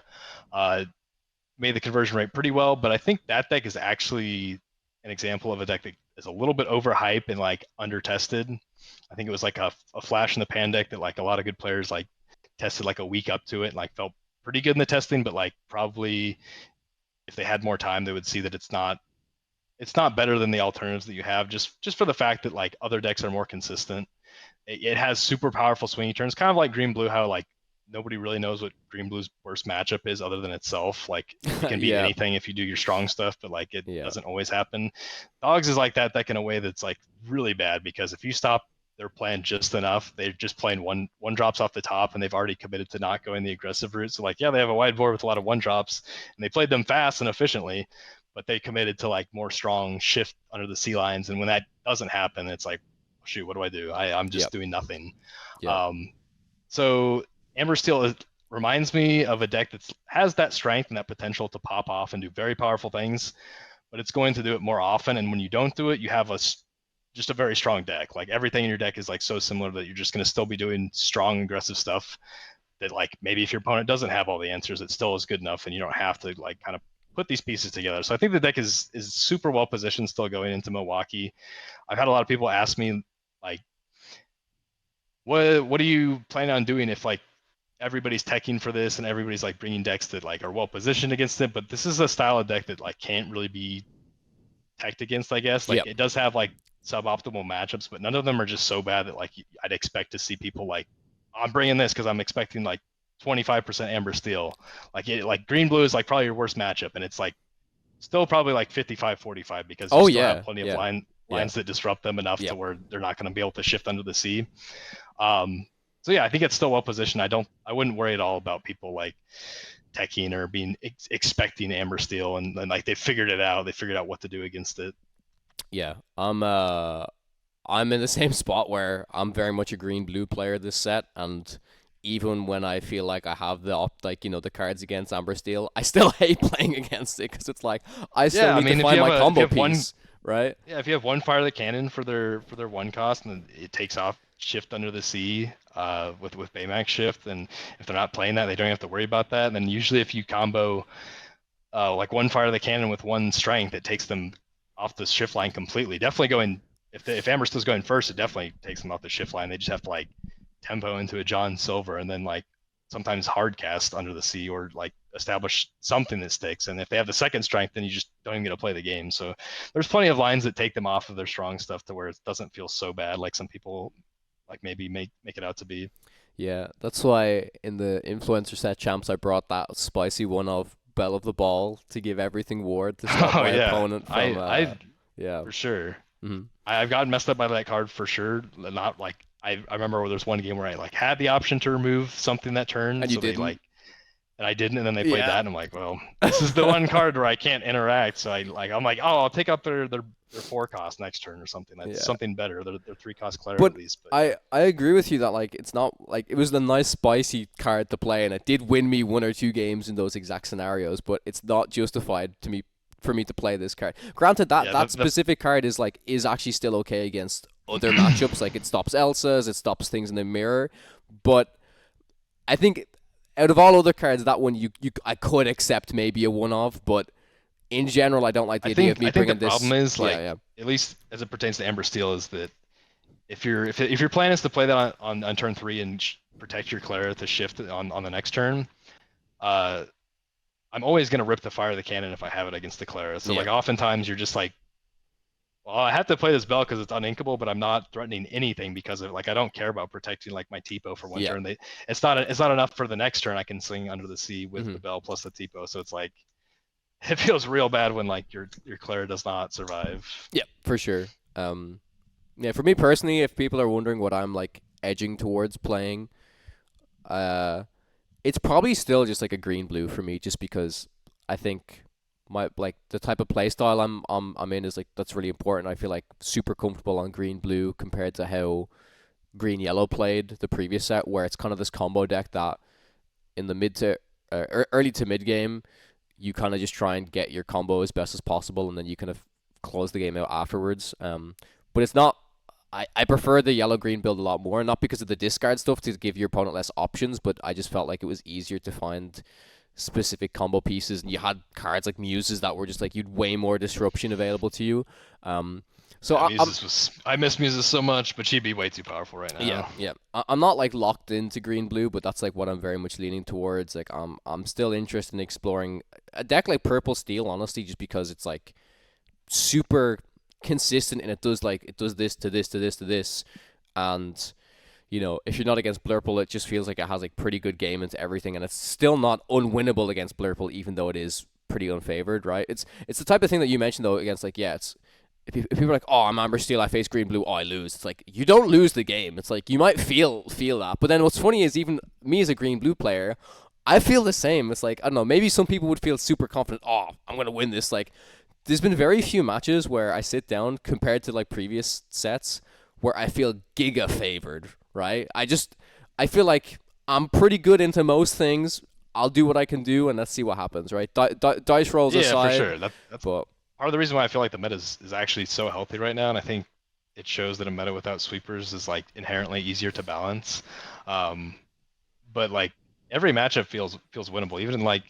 made the conversion rate pretty well. But I think that deck is actually an example of a deck that is a little bit overhyped and like under tested. I think it was like a flash in the pan deck that like a lot of good players like tested like a week up to it and like felt pretty good in the testing, but like probably if they had more time, they would see that it's not better than the alternatives that you have, just for the fact that like other decks are more consistent. It has super powerful swinging turns, kind of like Green Blue, how like nobody really knows what Green Blue's worst matchup is other than itself. Like it can be anything if you do your strong stuff, but like it doesn't always happen. Dogs is like that deck in a way that's like really bad, because if you stop they're playing just enough. They're just playing one drops off the top, and they've already committed to not going the aggressive route. So like, yeah, they have a wide board with a lot of one drops, and they played them fast and efficiently, but they committed to like more strong shift under the C lines. And when that doesn't happen, it's like, shoot, what do I do? I'm just doing nothing. Yep. So Amber Steel reminds me of a deck that has that strength and that potential to pop off and do very powerful things, but it's going to do it more often. And when you don't do it, you have just a very strong deck. Like everything in your deck is like so similar that you're just going to still be doing strong, aggressive stuff that like maybe if your opponent doesn't have all the answers, it still is good enough and you don't have to like kind of put these pieces together. So I think the deck is super well positioned still going into Milwaukee. I've had a lot of people ask me like, what are you planning on doing if like everybody's teching for this and everybody's like bringing decks that like are well positioned against it? But this is a style of deck that like can't really be teched against, I guess. Like it does have like suboptimal matchups, but none of them are just so bad that like I'd expect to see people like, I'm bringing this because I'm expecting like 25% Amber Steel. Like green blue is like probably your worst matchup, and it's like still probably like 55-45 because you still have plenty of lines that disrupt them enough to where they're not going to be able to shift under the sea. So yeah, I think it's still well positioned. I wouldn't worry at all about people like teching or being expecting Amber Steel and like they figured it out. They figured out what to do against it. Yeah, I'm in the same spot where I'm very much a green blue player this set, and even when I feel like I have the cards against Amber Steel, I still hate playing against it because it's like I still need to find my combo piece, right? Yeah, if you have one Fire the Cannon for their one cost and it takes off shift under the sea with Baymax shift, and if they're not playing that, they don't have to worry about that. And then usually if you combo like one Fire the Cannon with one strength, it takes them off the shift line completely. Definitely going if Amber Steel's going first, it definitely takes them off the shift line. They just have to like tempo into a John Silver and then like sometimes hard cast under the sea or like establish something that sticks. And if they have the second strength, then you just don't even get to play the game. So there's plenty of lines that take them off of their strong stuff to where it doesn't feel so bad like some people like maybe make it out to be. Yeah, that's why in the influencer set champs I brought that spicy one of Belle of the Ball to give everything ward to stop my opponent from yeah, for sure. Mm-hmm. I've gotten messed up by that card for sure. Not like I remember there's one game where I like had the option to remove something that turn, and you didn't. And I didn't, and then they played that, and I'm like, well, this is the one card where I can't interact. So I'm like, oh, I'll take up their 4 cost next turn or something. That's something better. Their 3 cost Cleric at least. But I agree with you that like it's not like it was the nice spicy card to play, and it did win me 1 or 2 games in those exact scenarios. But it's not justified for me to play this card. Granted, that specific card is actually still okay against other matchups. Like it stops Elsa's, it stops things in the mirror. But I think out of all other cards, that one I could accept maybe a one of, but in general, I don't like the idea of me bringing this. I think the problem is at least as it pertains to Amber Steel, is that if your plan is to play that on turn 3 and protect your Cleric to shift on the next turn, I'm always gonna rip the Fire of the Cannon if I have it against the Cleric. So like oftentimes you're just like, well, I have to play this Bell because it's uninkable, but I'm not threatening anything because of like I don't care about protecting like my Tipo for one turn. It's not enough for the next turn. I can swing under the sea with the Bell plus the Tipo. So it's like it feels real bad when like your Cleric does not survive. Yeah, for sure. Yeah, for me personally, if people are wondering what I'm like edging towards playing, it's probably still just like a green blue for me, just because I think the type of play style I'm in is like that's really important. I feel like super comfortable on green blue compared to how green yellow played the previous set, where it's kind of this combo deck that in the mid to early to mid game you kind of just try and get your combo as best as possible, and then you kind of close the game out afterwards. But it's not. I prefer the yellow green build a lot more, not because of the discard stuff to give your opponent less options, but I just felt like it was easier to find specific combo pieces, and you had cards like Muses that were just like you'd way more disruption available to you. So I miss Muses so much, but she'd be way too powerful right now. Yeah. I'm not like locked into green blue, but that's like what I'm very much leaning towards. Like I'm still interested in exploring a deck like purple steel, honestly, just because it's like super consistent and it does this to this to this to this, and you know, if you're not against Blurple, it just feels like it has like pretty good game into everything, and it's still not unwinnable against Blurple, even though it is pretty unfavored, right? It's the type of thing that you mentioned though against like if people are like, oh, I'm Amber Steel, I face green blue, oh, I lose. It's like you don't lose the game. It's like you might feel that, but then what's funny is even me as a green blue player, I feel the same. It's like I don't know. Maybe some people would feel super confident. Oh, I'm gonna win this. Like there's been very few matches where I sit down compared to like previous sets where I feel giga favored. Right? I feel like I'm pretty good into most things. I'll do what I can do, and let's see what happens. Right? Dice rolls Yeah, for aside, sure. That's but part of the reason why I feel like the meta is actually so healthy right now, and I think it shows that a meta without sweepers is like inherently easier to balance. Um, but like every matchup feels winnable. Even like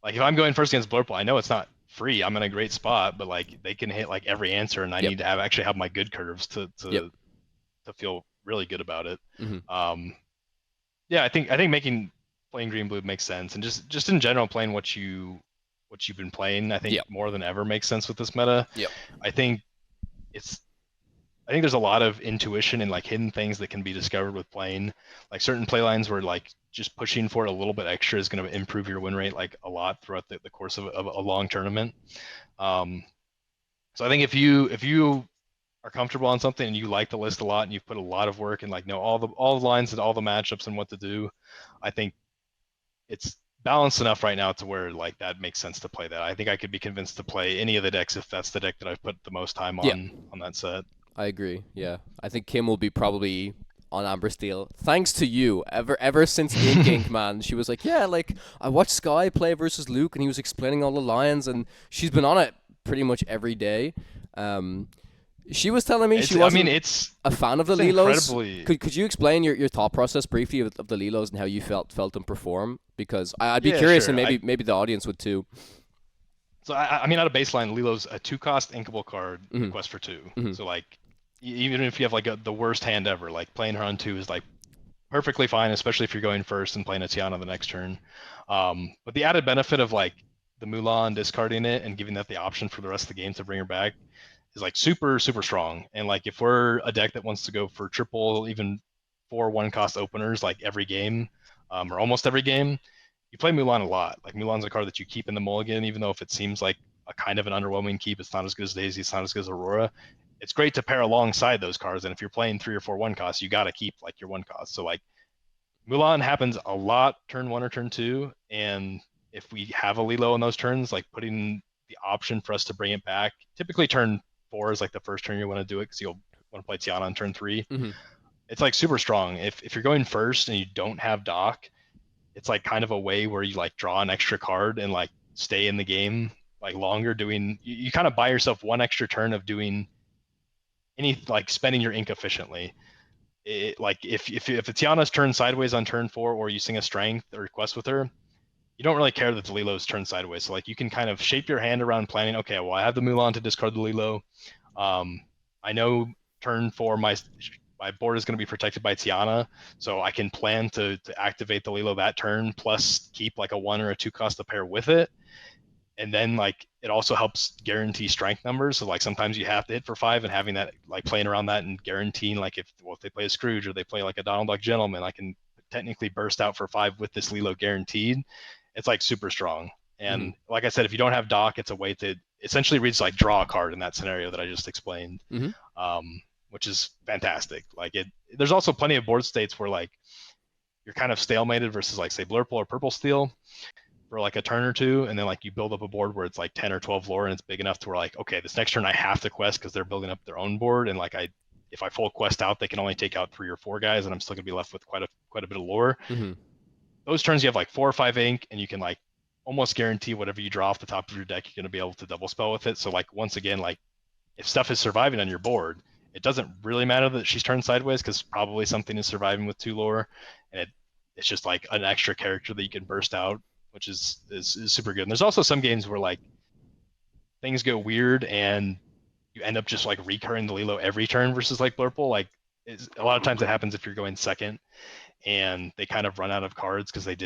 if I'm going first against Blurple, I know it's not free. I'm in a great spot, but like they can hit like every answer, and I yep, need to actually have my good curves yep. to feel really good about it. Mm-hmm. Yeah, I think making playing green blue makes sense, and just in general playing what you've been playing, I think Yep, more than ever makes sense with this meta. yep. I think it's I think there's a lot of intuition and like hidden things that can be discovered with playing like certain play lines where like just pushing for it a little bit extra is going to improve your win rate like a lot throughout the course of a long tournament. Um, so I think if you are comfortable on something and you like the list a lot and you've put a lot of work and like know all the lines and all the matchups and what to do, I think it's balanced enough right now to where like that makes sense to play that. I think I could be convinced to play any of the decks if that's the deck that I've put the most time Yeah, on that set. I agree. Yeah, I think Kim will be probably on Amber Steel thanks to you. Ever since Ink, man, she was like, yeah, like I watched Sky play versus Luke, and he was explaining all the lines, and she's been on it pretty much every day. Um, she was telling me she It's I mean wasn't it's a fan of the it's Lilos. incredibly Could you explain your thought process briefly of the Lilos and how you felt them perform? Because I'd be yeah, curious, and sure. I maybe the audience would too. so I mean, out of baseline, Lilo's a two cost inkable card, Mm-hmm. request for two. Mm-hmm. So like, even if you have like the worst hand ever, like playing her on two is like perfectly fine, especially if you're going first and playing a Tiana the next turn. But the added benefit of like the Mulan discarding it and giving that the option for the rest of the game to bring her back is like super strong. And like if we're a deck that wants to go for triple, even 4 1 cost openers like every game, or almost every game, you play Mulan a lot. Like Mulan's a card that you keep in the mulligan, even though if it seems like a kind of an underwhelming keep, it's not as good as Daisy, it's not as good as Aurora. It's great to pair alongside those cards, and if you're playing 3 or 4 1 costs, you got to keep like your 1 cost. So like Mulan happens a lot turn one or turn two, and if we have a Lilo in those turns, like putting the option for us to bring it back, typically turn four is like the first turn you want to do it because you'll want to play Tiana on turn three. Mm-hmm. It's like super strong. If you're going first and you don't have Doc, it's like kind of a way where you like draw an extra card and like stay in the game like longer doing you kind of buy yourself one extra turn of doing any like spending your ink efficiently. Like if Tiana's turn sideways on turn four or you sing a strength or request with her, you don't really care that the Lilo's turn sideways. So like you can kind of shape your hand around planning. Okay, well I have the Mulan to discard the Lilo. I know turn four my board is going to be protected by Tiana, so I can plan to activate the Lilo that turn plus keep like a 1 or a 2 cost to pair with it. And then like it also helps guarantee strength numbers. So like sometimes you have to hit for 5 and having that like playing around that and guaranteeing like if they play a Scrooge or they play like a Donald Duck Gentleman, I can technically burst out for 5 with this Lilo guaranteed. It's like super strong. Mm-hmm. And like I said, if you don't have Doc, it's a way to essentially reads like draw a card in that scenario that I just explained, Mm-hmm. which is fantastic. Like it, there's also plenty of board states where like you're kind of stalemated versus like say Blurple or Purple Steel for like a turn or two, and then like you build up a board where it's like 10 or 12 lore and it's big enough to where like okay, this next turn I have to quest because they're building up their own board, and like if I full quest out, they can only take out 3 or 4 guys, and I'm still gonna be left with quite a bit of lore. Mm-hmm. Those turns you have like 4 or 5 ink, and you can like almost guarantee whatever you draw off the top of your deck, you're gonna be able to double spell with it. So like once again, like if stuff is surviving on your board, it doesn't really matter that she's turned sideways because probably something is surviving with 2 lore, and it's just like an extra character that you can burst out, which is super good. And there's also some games where like things go weird and you end up just like recurring the Lilo every turn versus like Blurple. Like a lot of times it happens if you're going second and they kind of run out of cards because they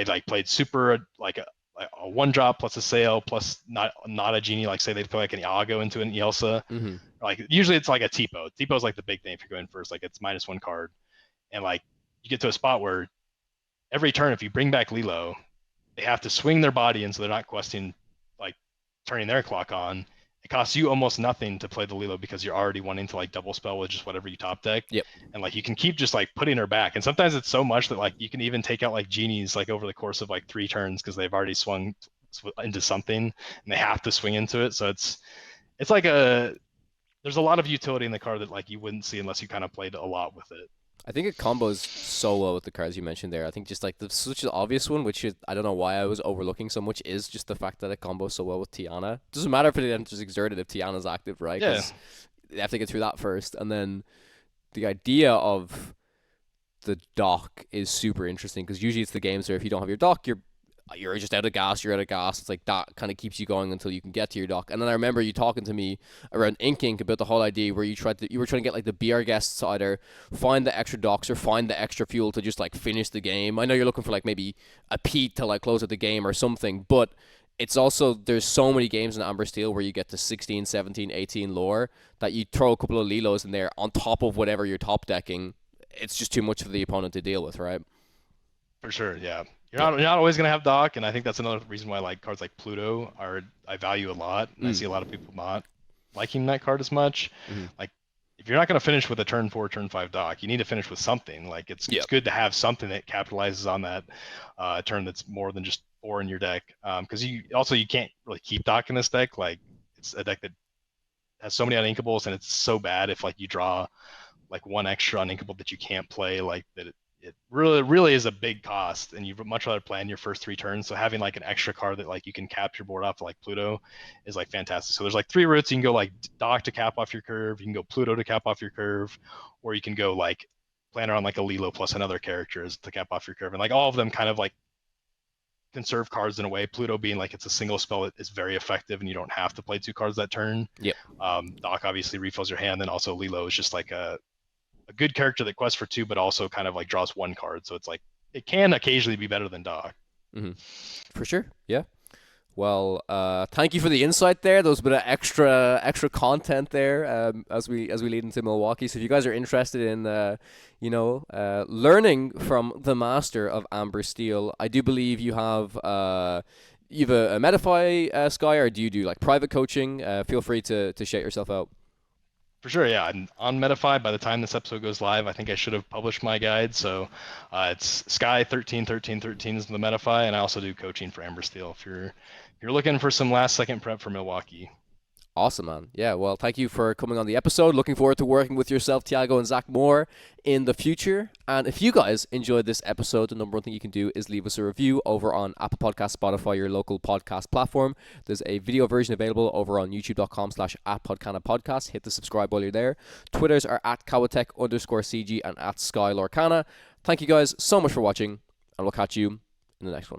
like played super like a 1 drop plus a sail plus not a genie, like say they play like an Iago into an Elsa. Mm-hmm. Like usually it's like a Tipo. Tipo is like the big thing if you're going first, like it's -1 card. And like you get to a spot where every turn if you bring back Lilo, they have to swing their body in so they're not questing like turning their clock on it costs you almost nothing to play the Lilo because you're already wanting to like double spell with just whatever you top deck. Yep. And like you can keep just like putting her back. And sometimes it's so much that like you can even take out like genies like over the course of like 3 turns because they've already swung into something and they have to swing into it. So it's like there's a lot of utility in the card that like you wouldn't see unless you kind of played a lot with it. I think it combos so well with the cards you mentioned there. I think just like the such an obvious one, which is, I don't know why I was overlooking so much, is just the fact that it combos so well with Tiana. Doesn't matter if it enters exerted if Tiana's active, right? Yeah. 'Cause they have to get through that first, and then the idea of the dock is super interesting because usually it's the games where if you don't have your dock, you're just out of gas. You're out of gas. It's like that kind of keeps you going until you can get to your dock. And then I remember you talking to me around Ink about the whole idea where you were trying to get like the BR guests to either find the extra docks or find the extra fuel to just like finish the game. I know you're looking for like maybe a Pete to like close out the game or something, but it's also, there's so many games in Amber Steel where you get to 16, 17, 18 lore that you throw a couple of Lilos in there on top of whatever you're top decking. It's just too much for the opponent to deal with, right? For sure, yeah. You're not always gonna have Doc, and I think that's another reason why like cards like Pluto I value a lot, and I see a lot of people not liking that card as much. Like if you're not gonna finish with a turn 4, turn 5 Doc, you need to finish with something. Like it's good to have something that capitalizes on that turn that's more than just 4 in your deck. Because you can't really keep Doc in this deck. Like it's a deck that has so many uninkables, and it's so bad if like you draw like one extra uninkable that you can't play, like that it really is a big cost, and you'd much rather play in your first 3 turns. So having like an extra card that like you can cap your board off like Pluto is like fantastic. So there's like 3 routes. You can go like Doc to cap off your curve, you can go Pluto to cap off your curve, or you can go like plan around like a Lilo plus another character to cap off your curve. And like all of them kind of like conserve cards in a way. Pluto being like it's a single spell that is very effective and you don't have to play 2 cards that turn. Yep. Doc obviously refills your hand, then also Lilo is just like a good character that quests for 2, but also kind of like draws 1 card. So it's like it can occasionally be better than Doc. For sure, yeah. Well, thank you for the insight there. There was a bit of extra content there as we lead into Milwaukee. So if you guys are interested in learning from the master of Amber Steel, I do believe you have a Metafy Sky, or do you do like private coaching? Feel free to shout yourself out. For sure, yeah. And on Metafy, by the time this episode goes live, I think I should have published my guide. So it's Sky 131313 is the Metafy, and I also do coaching for Amber Steel if you're looking for some last second prep for Milwaukee. Awesome, man. Yeah, well, thank you for coming on the episode. Looking forward to working with yourself, Tiago, and Zach more in the future. And if you guys enjoyed this episode, the number one thing you can do is leave us a review over on Apple Podcasts, Spotify, your local podcast platform. There's a video version available over on youtube.com/@PodcanaPodcast. Hit the subscribe while you're there. Twitters are @Kawatech_CG and @SkyLorcana. Thank you guys so much for watching, and we'll catch you in the next one.